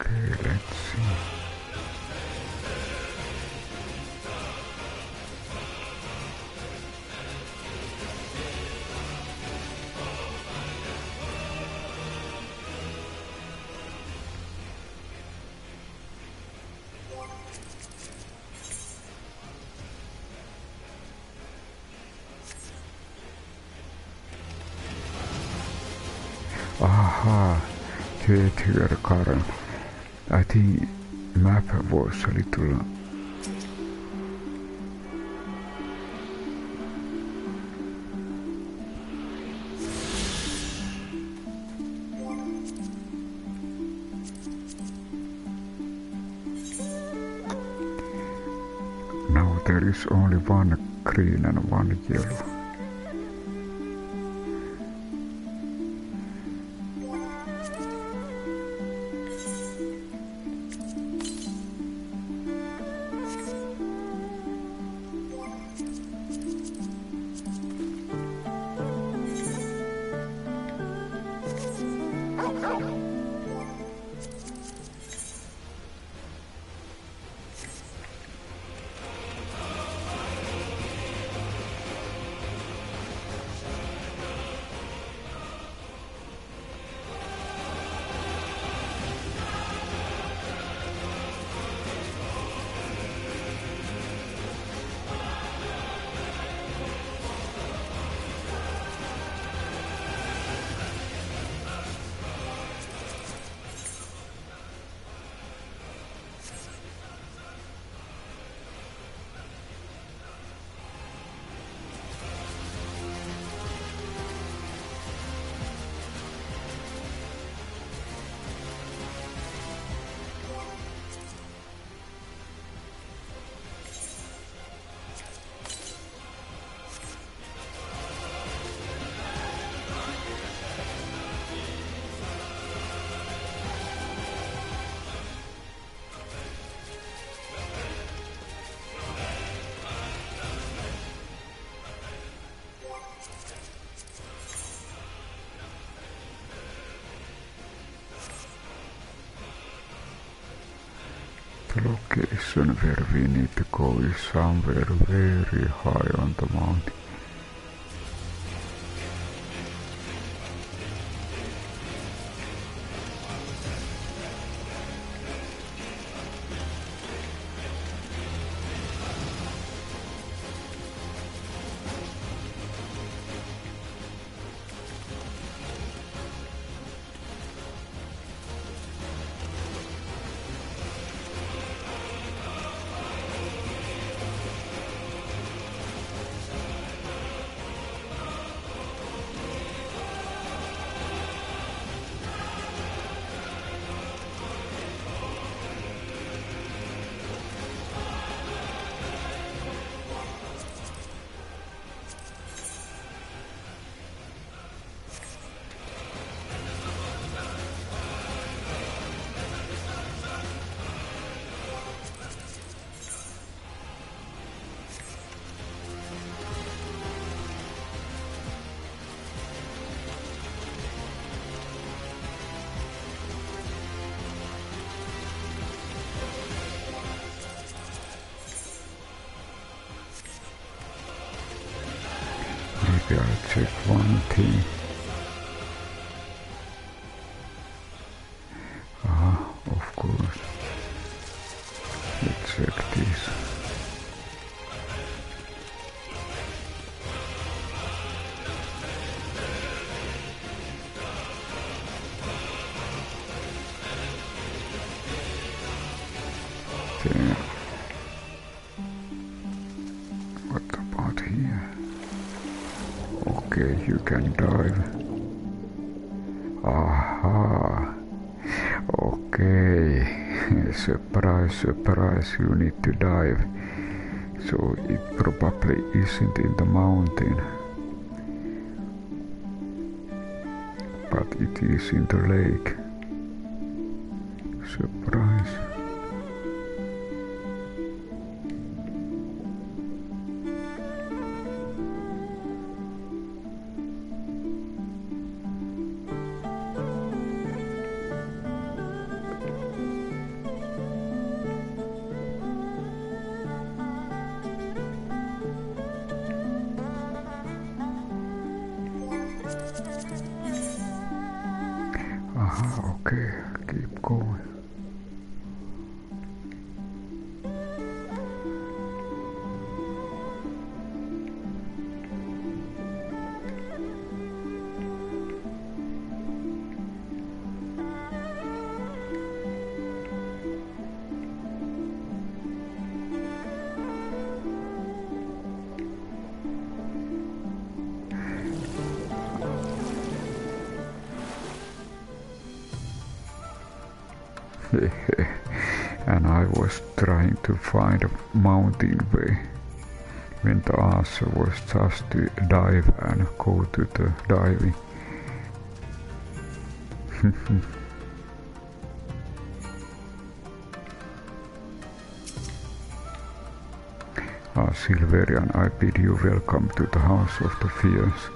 Okay, let's see. Aha, the Aether current. I think map was a little now there is only one green and one yellow. The location where we need to go is somewhere very high on the mountain. Maybe I'll check one thing. Of course. Let's check this. There. What about here? Okay, you can dive. Aha. Okay. Surprise, surprise, you need to dive. So it probably isn't in the mountain. But it is in the lake. Surprise. Okay, keep going. And I was trying to find a mountain way when the answer was just to dive and go to the diving. Silverian, I bid you welcome to the House of the Fierce.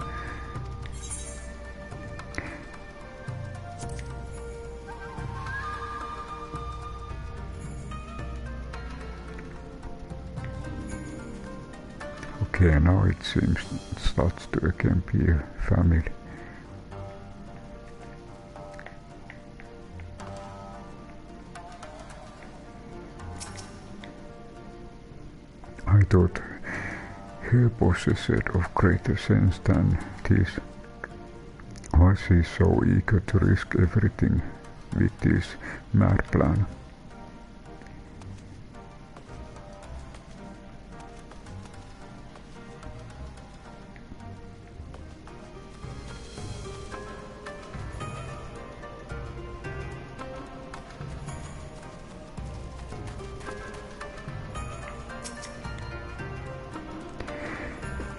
Okay, now it seems it starts to again be a family. I thought her possessed of greater sense than this. Why she is so eager to risk everything with this mad plan?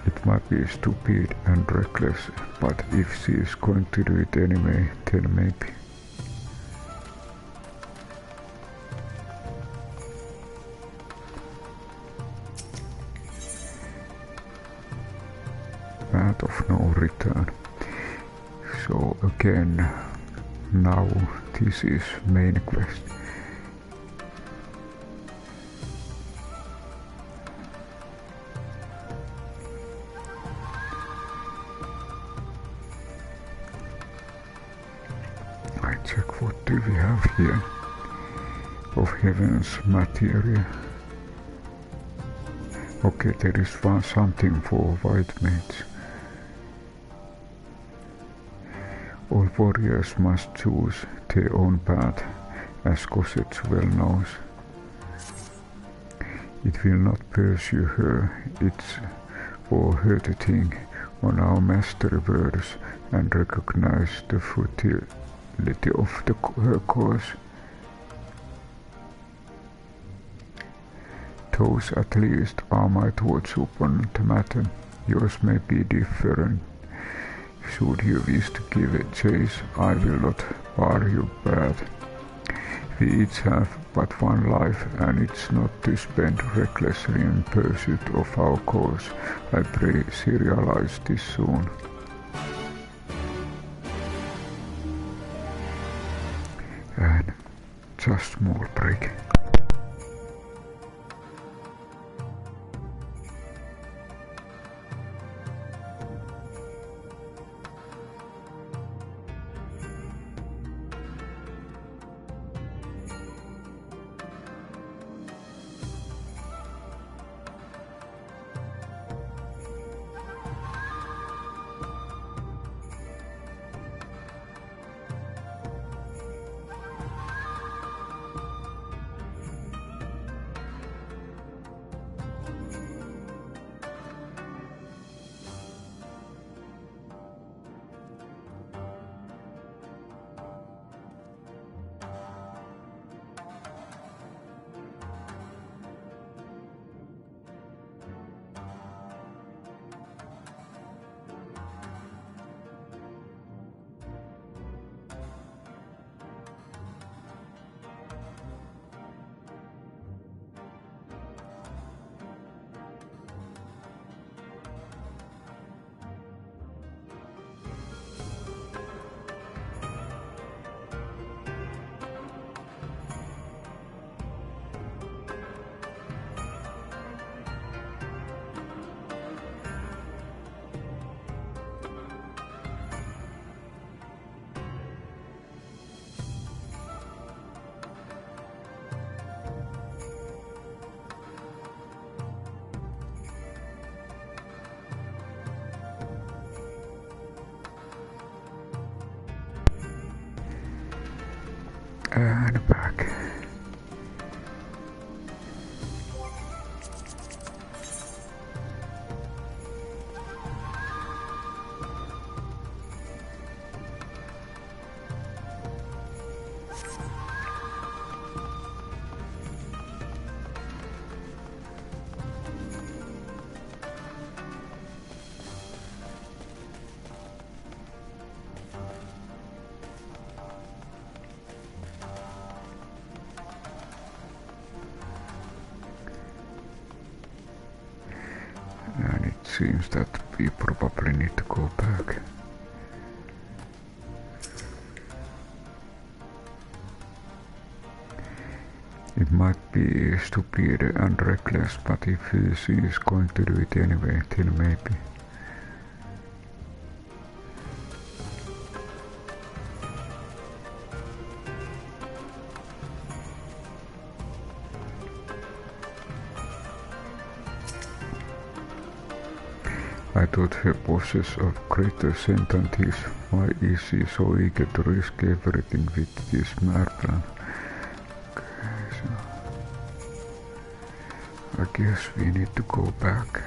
It might be stupid and reckless, but if she is going to do it anyway, then maybe. Path of no return. So again, now this is main quest. check what do we have here of heaven's materia. Okay, there is something for white mates. All warriors must choose their own path, as Cosette well knows. It will not pursue her, it's for her to think on our mastery words and recognize the futility of her cause. Those at least are my thoughts upon the matter. Yours may be different. Should you wish to give a chase, I will not bar your path. We each have but one life, and it's not to spend recklessly in pursuit of our cause. I pray she realize this soon. And just small break. And back. And it seems that we probably need to go back. It might be stupid and reckless, but if she is going to do it anyway, then maybe. I thought her possessed of greater sentience. Why is she so eager to risk everything with this mad plan? Okay, so I guess we need to go back.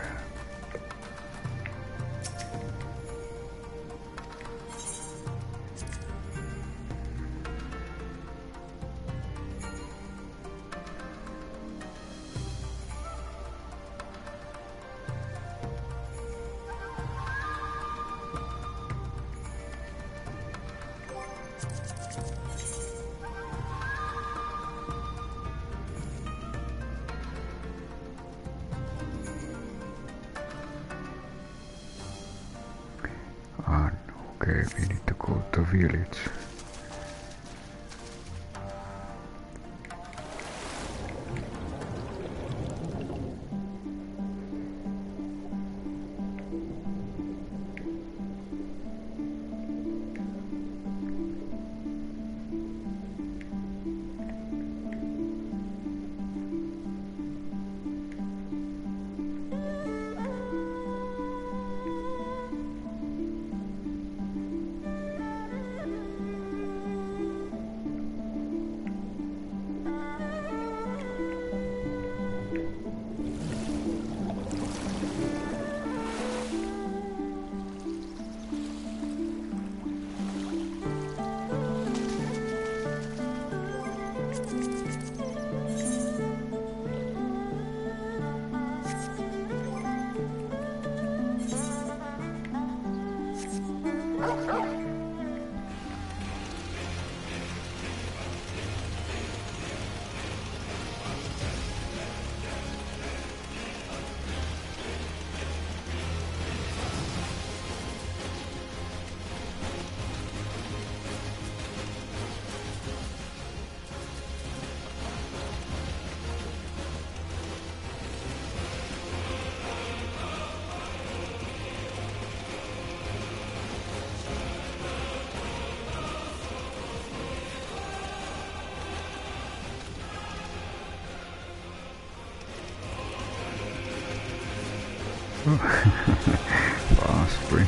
Okay, we need to go to village. Fast free.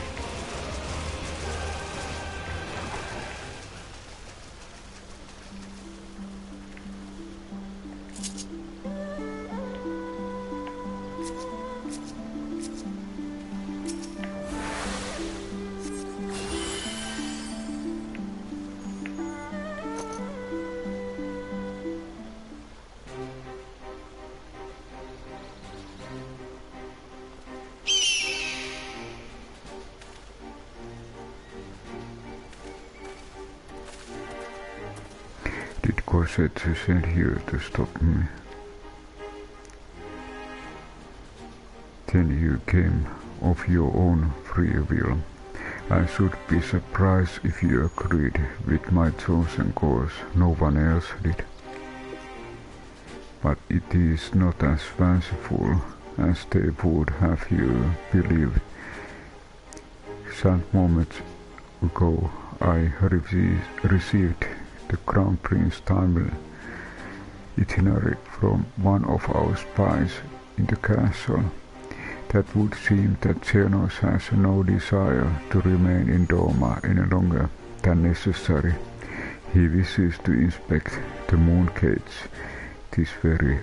Did Cosette send here to stop me? Then you came of your own free will. I should be surprised if you agreed with my chosen course. No one else did. But it is not as fanciful as they would have you believe. Some moments ago I received the Crown Prince time itinerary from one of our spies in the castle. That would seem that Zenos has no desire to remain in Doma any longer than necessary. He wishes to inspect the moon gates this very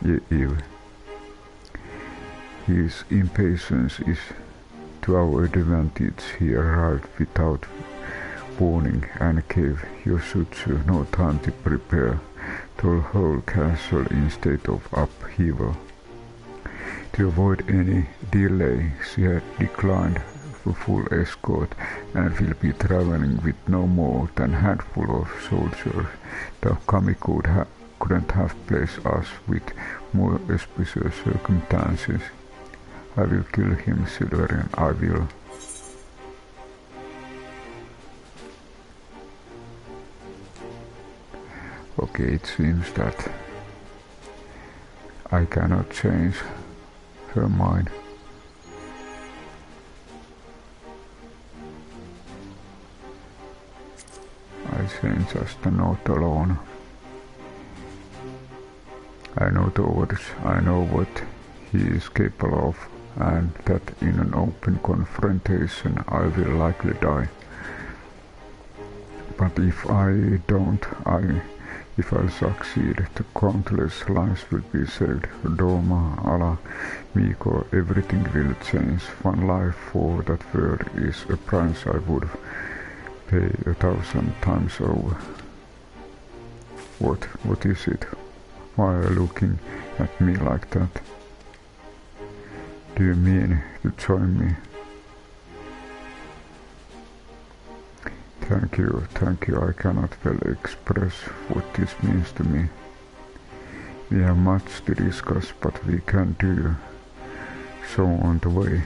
eve. His impatience is to our advantage. He arrived without warning and gave Yosutsu no time to prepare the whole castle in state of upheaval. To avoid any delay, she had declined a full escort and will be traveling with no more than a handful of soldiers. The Kami couldn't have placed us with more auspicious circumstances. I will kill him, Silverian, I will. Okay, it seems that I cannot change her mind. I send just a note alone. I know the orders, I know what he is capable of, and that in an open confrontation I will likely die. But if I don't, if I succeed, the countless lives will be saved. Doma, Ala, Miko, everything will change. One life for that world is a price I would pay 1,000 times over. What is it? Why are you looking at me like that? Do you mean to join me? Thank you, I cannot well express what this means to me. We have much to discuss, but we can do so on the way.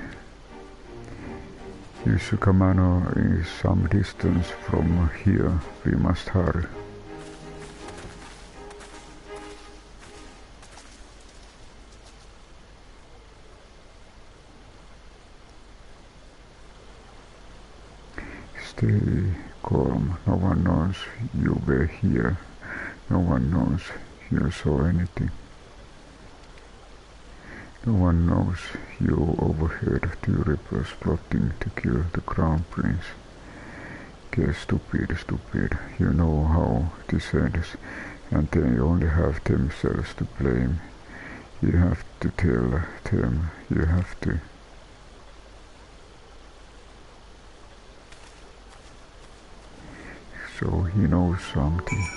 Yusuka Manor is some distance from here, we must hurry. Stay calm, no one knows you were here, no one knows you saw anything. No one knows you overheard two rebels plotting to kill the Crown Prince. Okay, stupid, you know how this ends, and they only have themselves to blame. You have to tell them, you have to. So he knows something.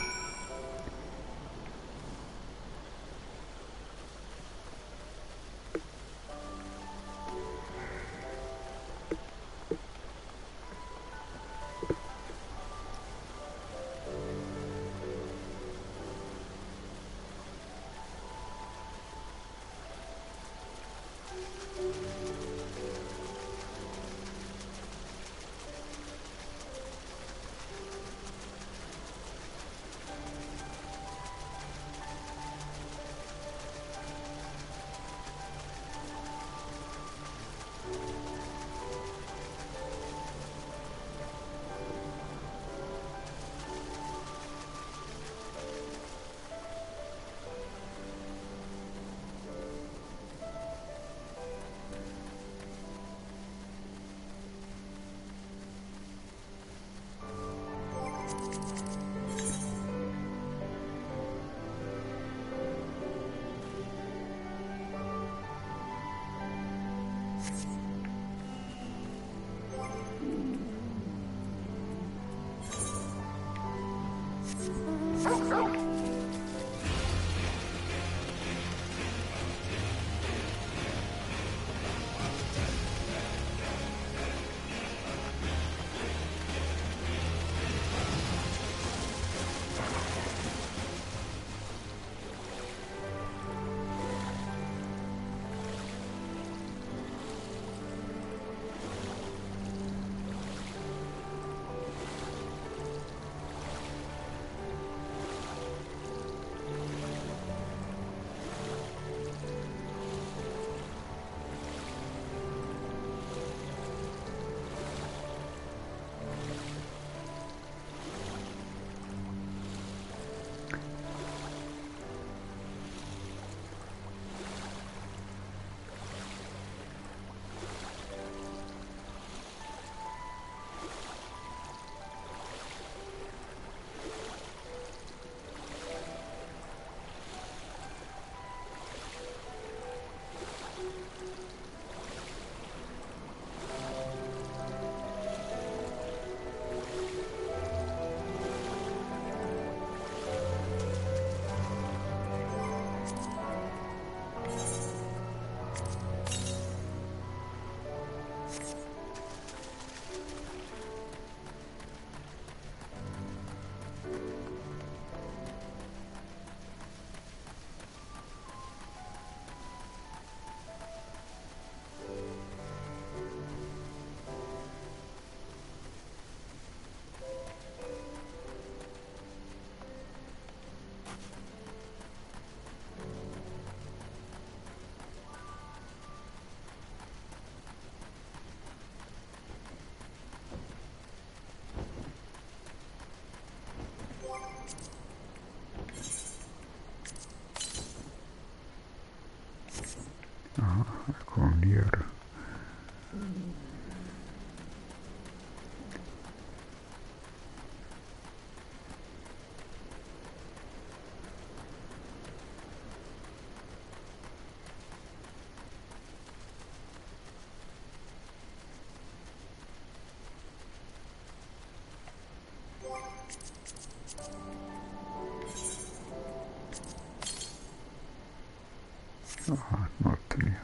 Nothing here.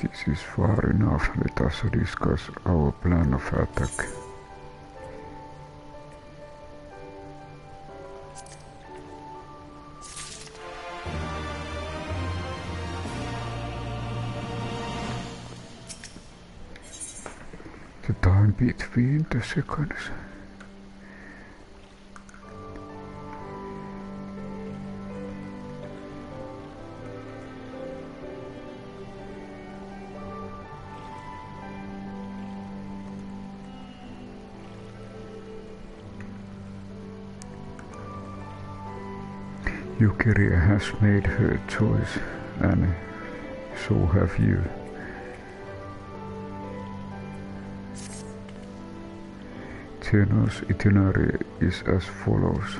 This is far enough. Let us discuss our plan of attack. The time between the seconds. Yukiria has made her choice, and so have you. Zenos' itinerary is as follows.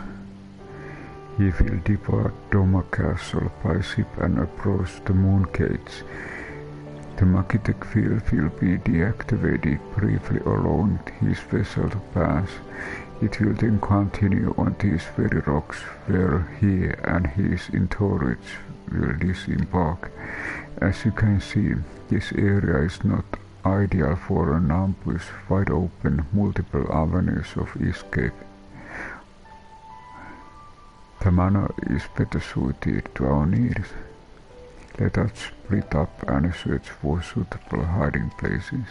He will depart Doma Castle by ship and approach the Moon Gates. The magnetic field will be deactivated briefly, allowing his vessel to pass. It will then continue on these very rocks where he and his entourage will disembark. As you can see, this area is not ideal for an ambush, wide open, multiple avenues of escape. The manor is better suited to our needs. Let us split up and search for suitable hiding places.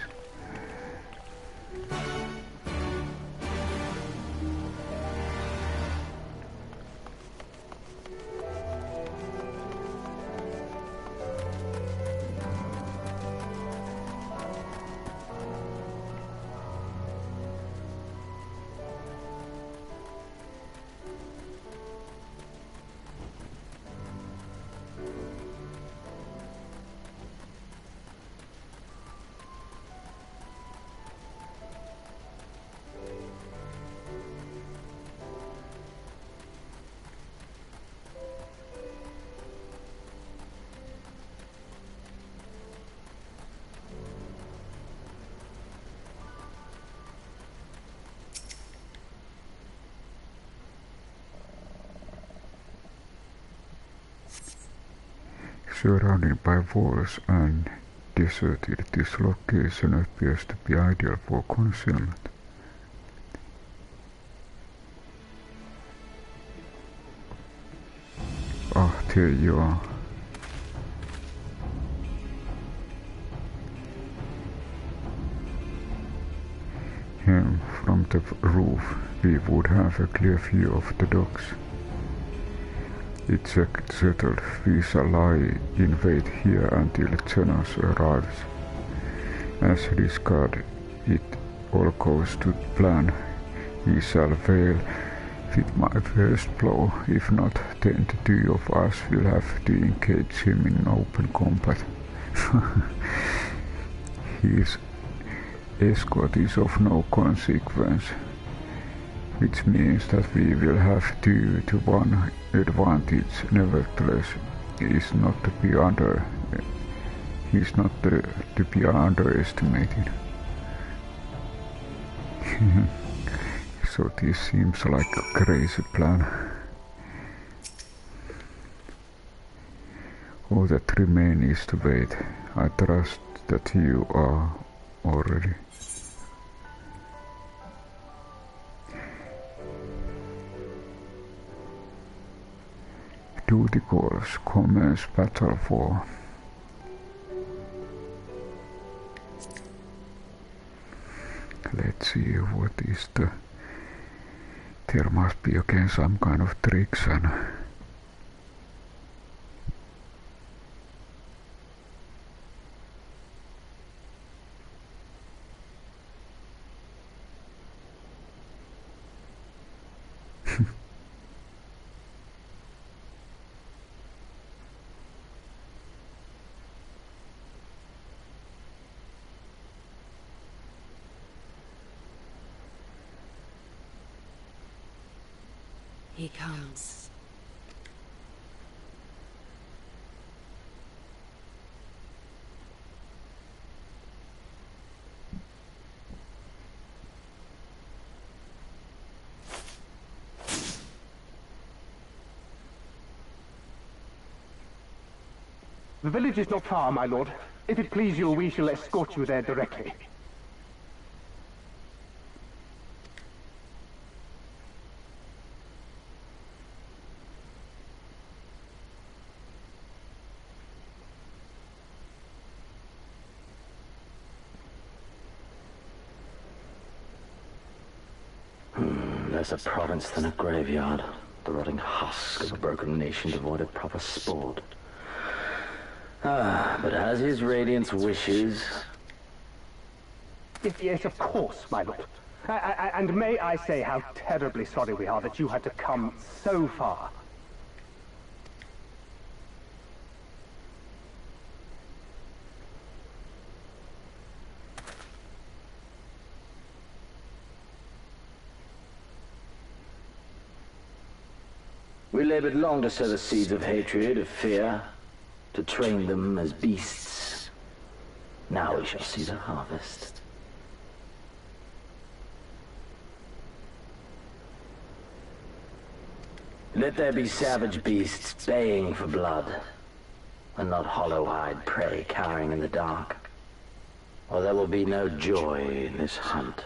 Surrounded by walls and deserted, this location appears to be ideal for concealment. Ah, there you are. From the roof, we would have a clear view of the docks. It's settled. We shall lie in wait here until Zenos arrives. As discarded, it all goes to plan. He shall fail with my first blow. If not, then the two of us will have to engage him in open combat. His escort is of no consequence, which means that we will have 2-to-1 advantage. Nevertheless, he's not to be underestimated. So this seems like a crazy plan. All that remains is to wait. I trust that you are already. Duty calls, commence battle 4. Let's see what is the... There must be again some kind of tricks and... He comes. The village is not far, my lord. If it please you, we shall escort you there directly. Less a province than a graveyard. The rotting husk of a broken nation devoid of proper sport. But as his radiance wishes... Yes, of course, my lord. And may I say how terribly sorry we are that you had to come so far. We labored long to sow the seeds of hatred, of fear, to train them as beasts. Now we shall see the harvest. Let there be savage beasts baying for blood, and not hollow-eyed prey cowering in the dark, or there will be no joy in this hunt.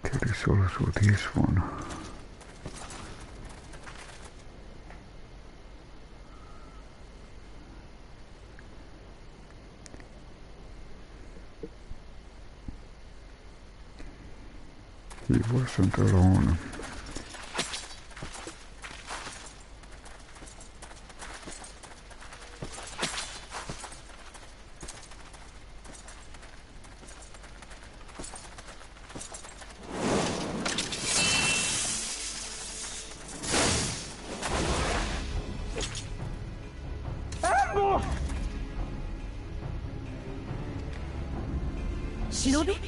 There is also this one. He wasn't alone. Shinobi?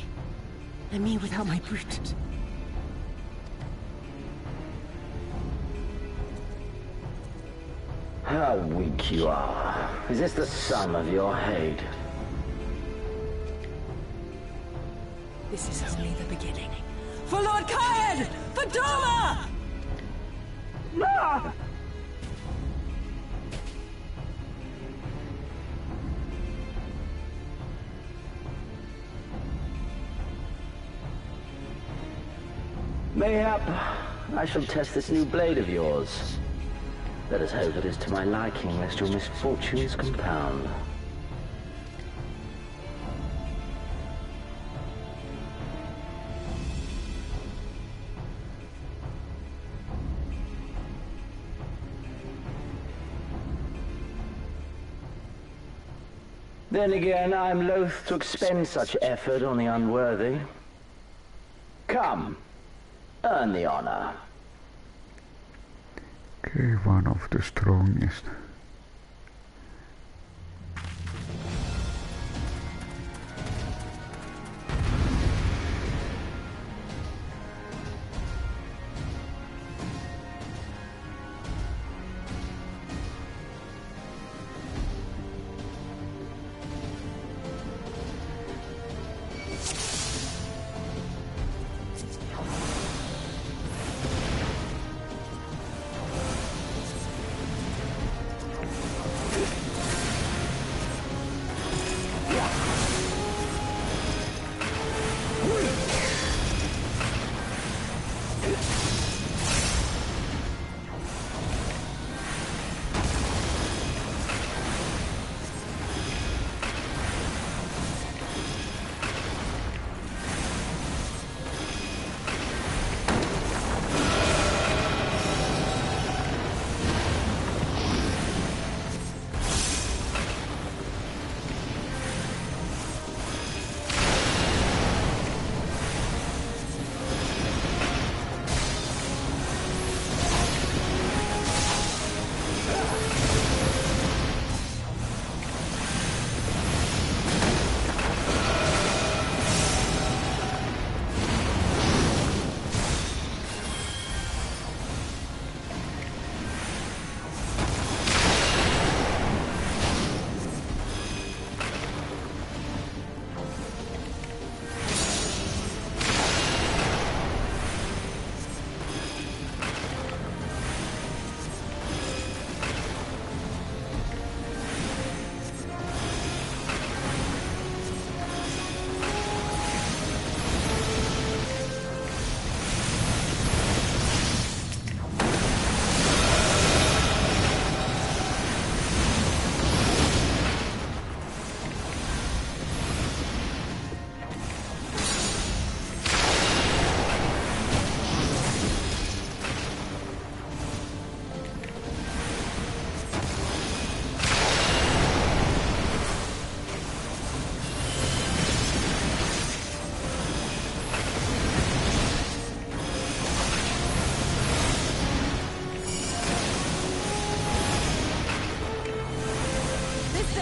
And me without my brute. How weak you are. Is this the sum of your hate? This is only the beginning. For Lord Kyan! For Doma! Ah! Mayhap I shall test this new blade of yours. Let us hope it is to my liking, lest your misfortunes compound. Then again, I am loath to expend such effort on the unworthy. Come, earn the honor. Okay, one of the strongest.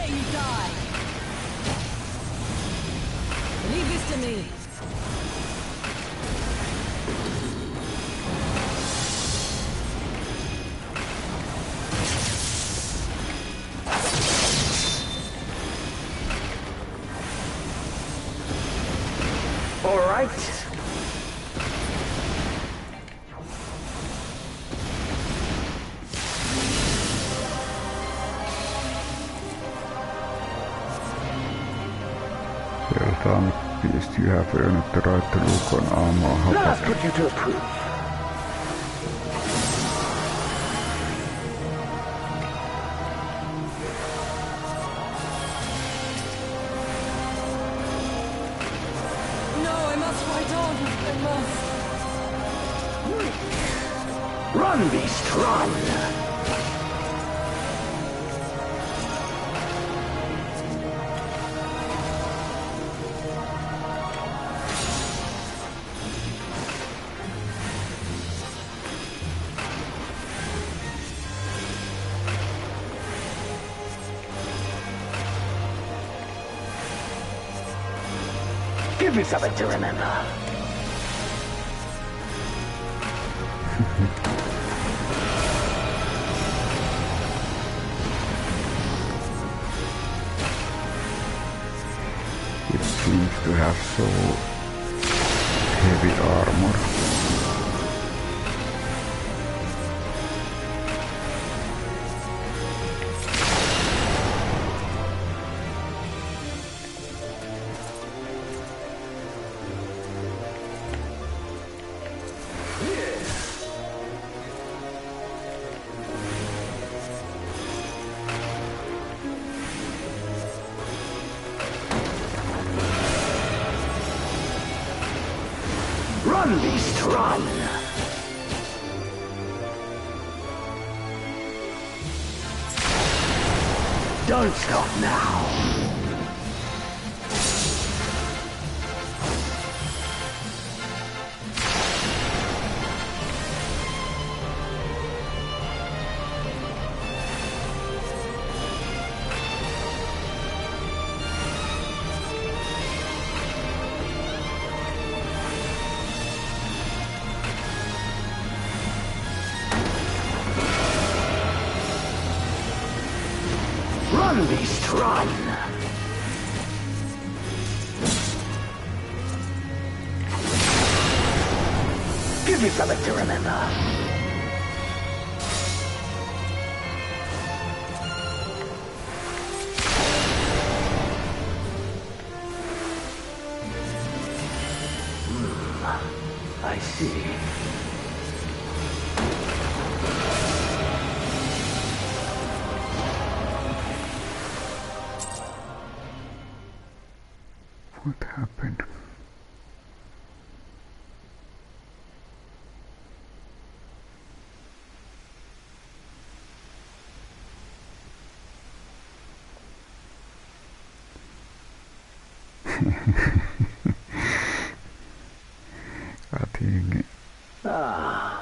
dare you die! Leave this to me. All right. Well done, Beast. You have earned the right to look on armor. Let us put you to a proof. No, I must fight on. I must. Run, beast, run! Give me something to remember. It seems to have so heavy armor. Run, beast, run! Don't stop now! Run, beast, run! Give me something to remember. I see. What happened? I think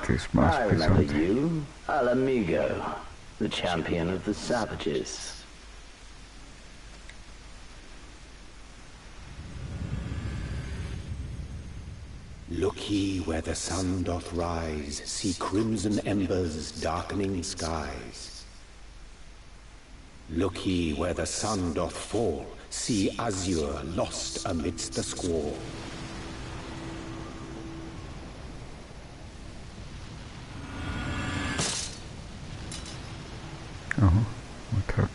this must I be remember something. you, Al Amigo, the champion of the savages. Look ye where the sun doth rise, see crimson embers darkening skies. Look ye where the sun doth fall, see azure lost amidst the squall. Oh, what happened?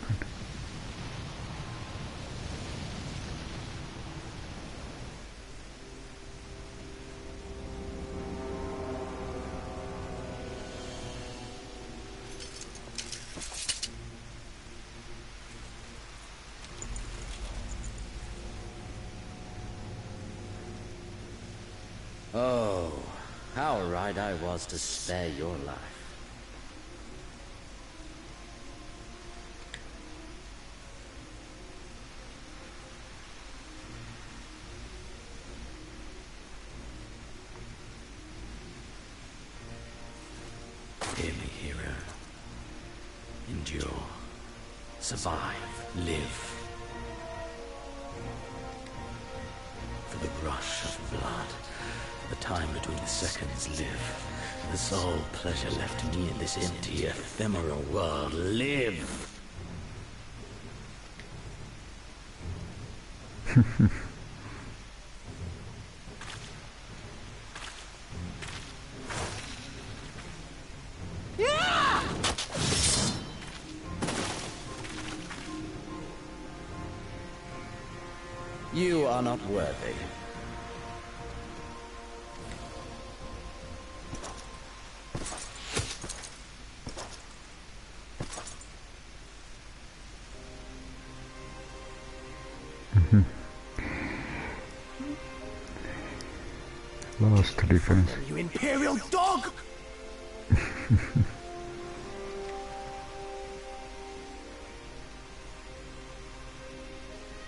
Oh, how right I was to spare your life. Hear me, hero. Endure. survive, live. For the rush of blood, the time between the seconds live. The sole pleasure left me in this empty, ephemeral world, live. You are not worthy. Last defense. You imperial dog!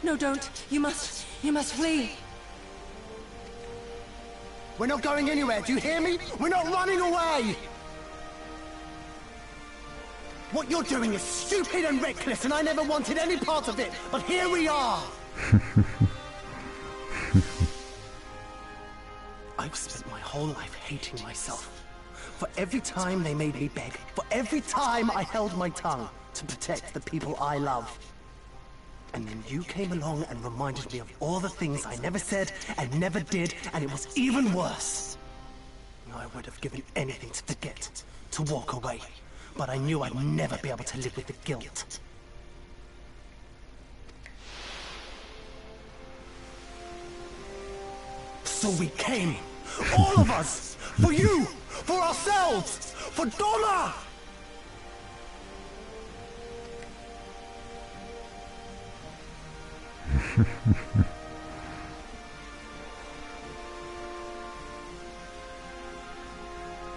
No, don't. You must flee. We're not going anywhere, do you hear me? We're not running away! What you're doing is stupid and reckless, and I never wanted any part of it, but here we are! I've spent my whole life hating myself. For every time they made me beg, for every time I held my tongue to protect the people I love. And then you came along and reminded me of all the things I never said and never did, and it was even worse. I would have given anything to forget, to walk away, but I knew I'd never be able to live with the guilt. So we came, all of us, for you, for ourselves, for Donna!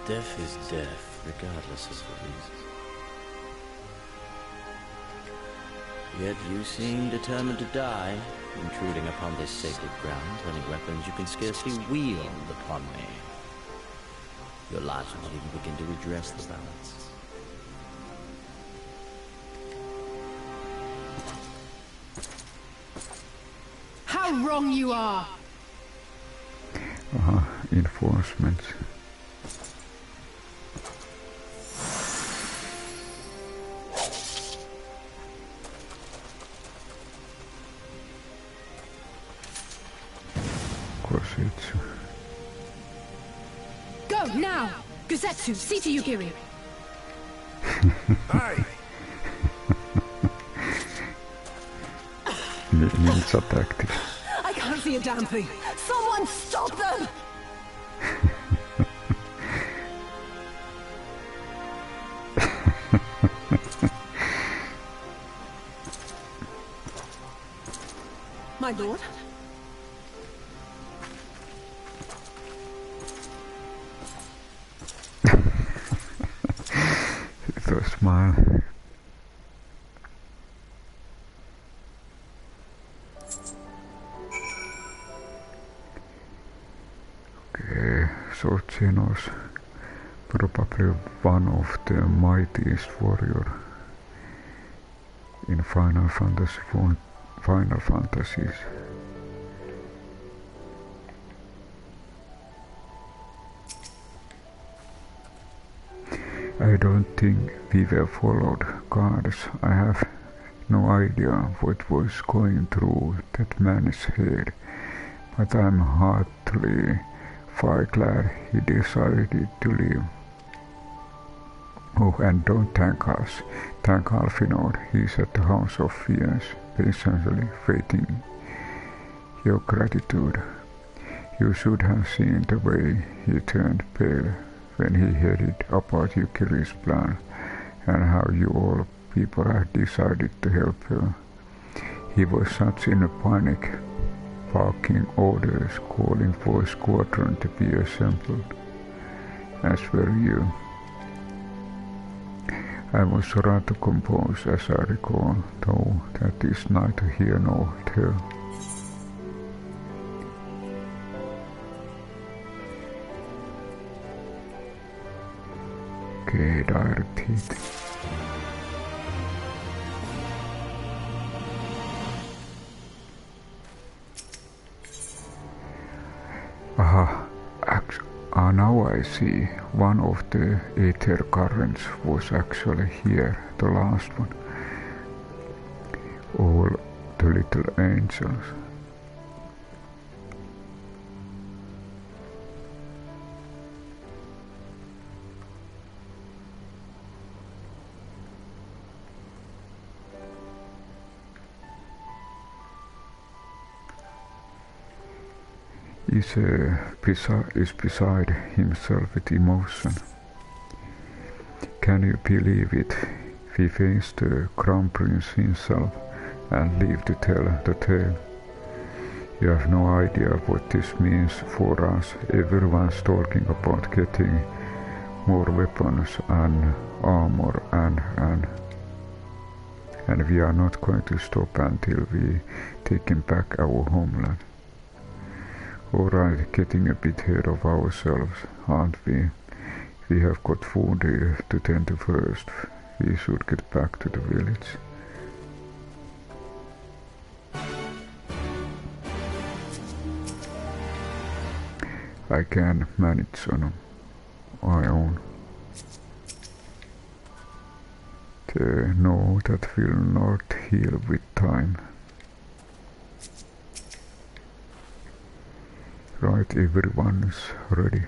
Death is death, regardless of the reason. Yet you seem determined to die, intruding upon this sacred ground, turning weapons you can scarcely wield upon me. Your lives will not even begin to redress the balance. How wrong you are! Enforcement. Go now! Guzetsu, see to Yugiri! Hey! Ninja tactics. I can't see a damn thing! Someone stop them! My lord? The smile. Okay, so Zenos, probably one of the mightiest warrior in Final Fantasies. I don't think we were followed guards. I have no idea what was going through that man's head, but I'm heartily glad he decided to leave. Oh, and don't thank us. Thank Alfinor. He's at the House of Fears, patiently waiting your gratitude. You should have seen the way he turned pale when he heard about Yukiri's plan and how you all people had decided to help her. He was such in a panic, barking orders, calling for a squadron to be assembled, as were you. I was rather composed, as I recall, though that is neither here nor there. Okay, direct hit. Ah, now I see. One of the Aether currents was actually here, the last one. All the little angels. Is beside himself with emotion. Can you believe it? We faced the Crown Prince himself and live to tell the tale. You have no idea what this means for us. Everyone's talking about getting more weapons and armor and we are not going to stop until we taken back our homeland. Alright, getting a bit ahead of ourselves, aren't we? We have got food here to tend to first. We should get back to the village. I can manage on my own. No, that will not heal with time. Right, everyone is ready.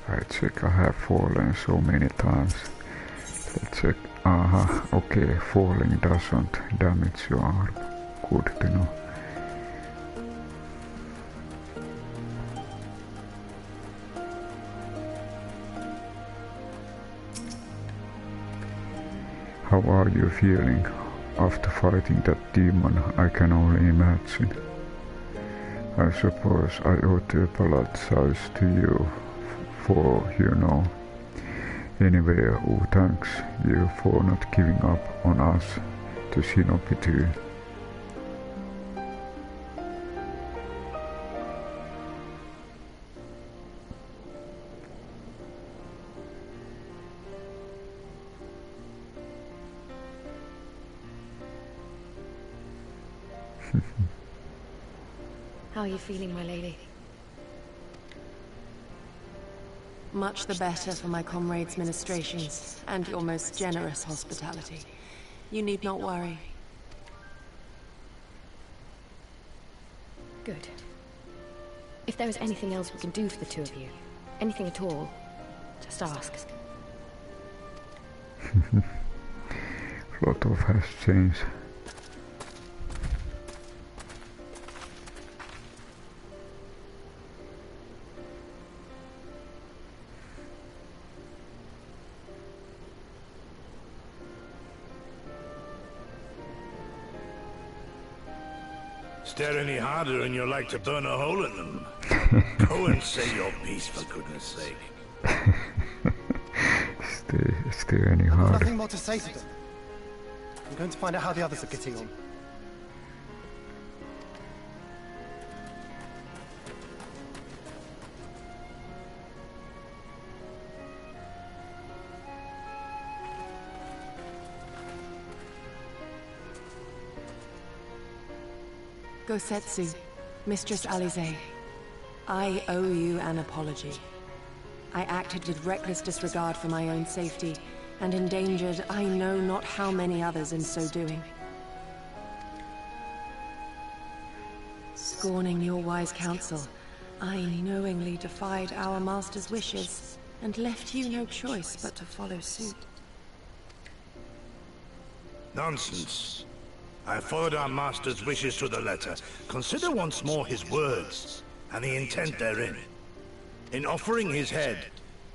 I check, I have fallen so many times. Let's check. Aha, okay, falling doesn't damage your arm. Good to know. How are you feeling after fighting that demon? I can only imagine. I suppose I ought to apologize to you for, Anyway, thanks you for not giving up on us, to Shinobi too. How are you feeling, my lady? Much the better for my comrades' ministrations and your most generous hospitality. You need not worry. Good. If there is anything else we can do for the two of you, anything at all, just ask. A lot of has changed. Stare any harder and you're like to burn a hole in them. Go and say your piece, for goodness sake. Stare any harder. Nothing more to say to them. I'm going to find out how the others are getting on. Gosetsu, Mistress Alize, I owe you an apology. I acted with reckless disregard for my own safety, and endangered I know not how many others in so doing. Scorning your wise counsel, I knowingly defied our master's wishes, and left you no choice but to follow suit. Nonsense. I followed our master's wishes to the letter. Consider once more his words, and the intent therein. In offering his head,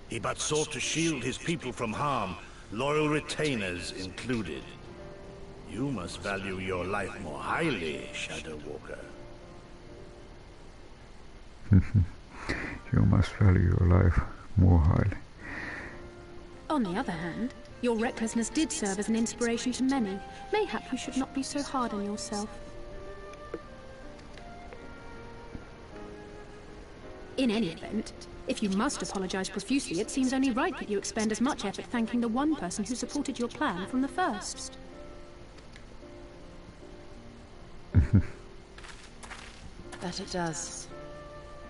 he but sought to shield his people from harm, loyal retainers included. You must value your life more highly, Shadow Walker. You must value your life more highly. On the other hand, your recklessness did serve as an inspiration to many. Mayhap you should not be so hard on yourself. In any event, if you must apologize profusely, it seems only right that you expend as much effort thanking the one person who supported your plan from the first. That it does.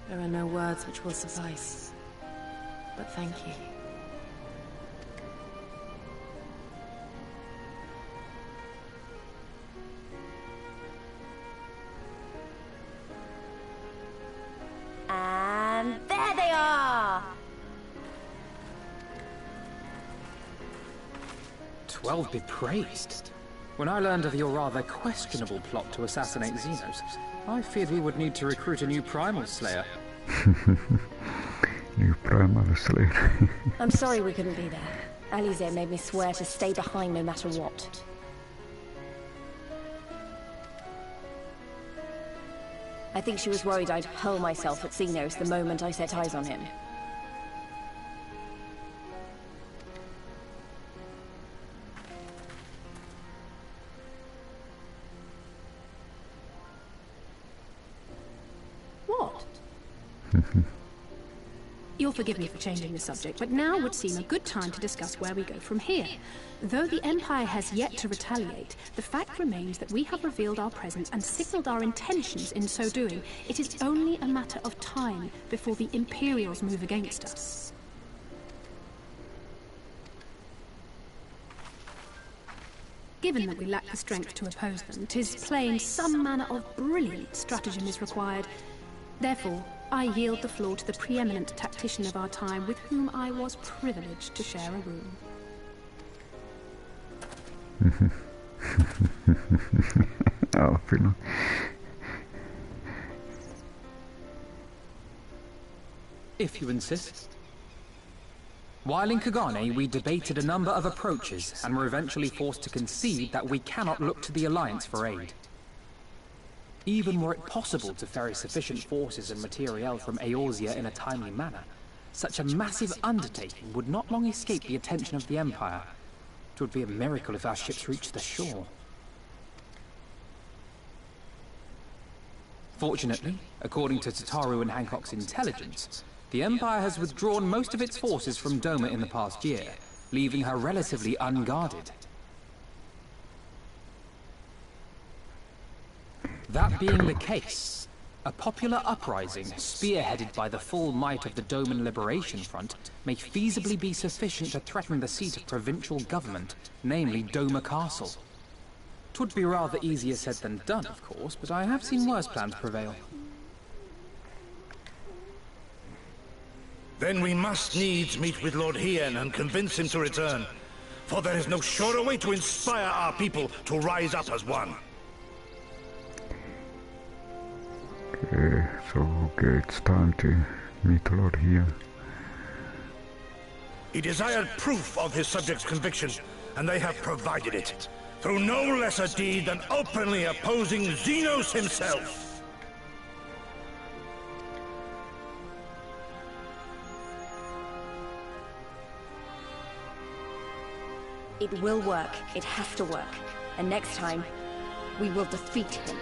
There are no words which will suffice. But thank you. And there they are! 12 be praised. When I learned of your rather questionable plot to assassinate Zenos, I feared we would need to recruit a new Primal Slayer. New Primal Slayer. I'm sorry we couldn't be there. Alize made me swear to stay behind no matter what. I think she was worried I'd hurl myself at Zenos the moment I set eyes on him. What? You'll forgive me for changing the subject, but now would seem a good time to discuss where we go from here. Though the Empire has yet to retaliate, the fact remains that we have revealed our presence and signaled our intentions in so doing. It is only a matter of time before the Imperials move against us. Given that we lack the strength to oppose them, 'tis plain some manner of brilliant stratagem is required. Therefore, I yield the floor to the preeminent tactician of our time, with whom I was privileged to share a room. Oh, Philo. If you insist. While in Kagane, we debated a number of approaches and were eventually forced to concede that we cannot look to the Alliance for aid. Even were it possible to ferry sufficient forces and materiel from Eorzea in a timely manner, such a massive undertaking would not long escape the attention of the Empire. It would be a miracle if our ships reached the shore. Fortunately, according to Tataru and Hancock's intelligence, the Empire has withdrawn most of its forces from Doma in the past year, leaving her relatively unguarded. That being the case, a popular uprising, spearheaded by the full might of the Doman Liberation Front, may feasibly be sufficient to threaten the seat of provincial government, namely Doma Castle. 'Twould be rather easier said than done, of course, but I have seen worse plans prevail. Then we must needs meet with Lord Hien and convince him to return. For there is no surer way to inspire our people to rise up as one. Okay, it's time to meet Lord Hien. He desired proof of his subjects' conviction, and they have provided it, through no lesser deed than openly opposing Zenos himself. It will work. It has to work. And next time, we will defeat him.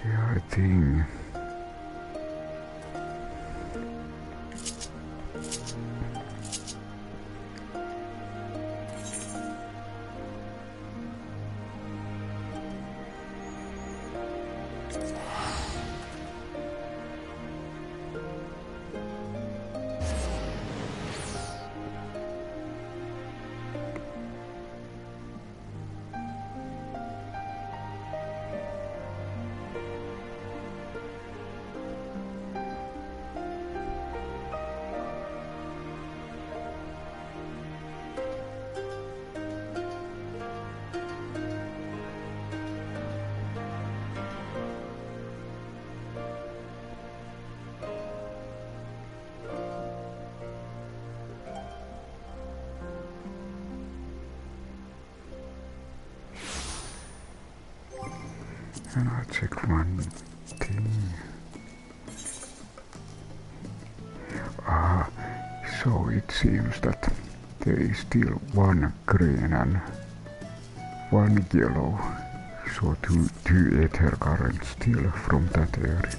Yeah, I think. And I'll check one thing. So it seems that there is still one green and one yellow. So two Aether currents still from that area.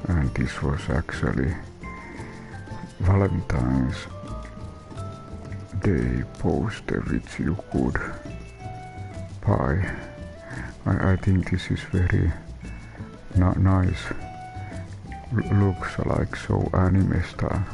And this was actually Valentine's Day poster which you could buy. I think this is very nice. Looks like so anime style.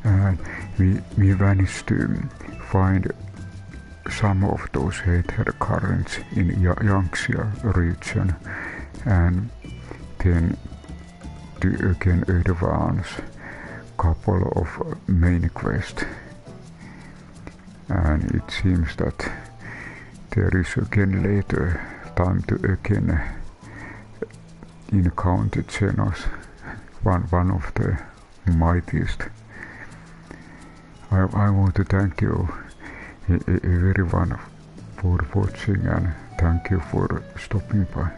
And we managed to find some of those Aether currents in Yanxia region, and then to again advance couple of main quests. And it seems that there is again later time to again encounter Zenos, one of the mightiest. I want to thank you everyone for watching, and thank you for stopping by.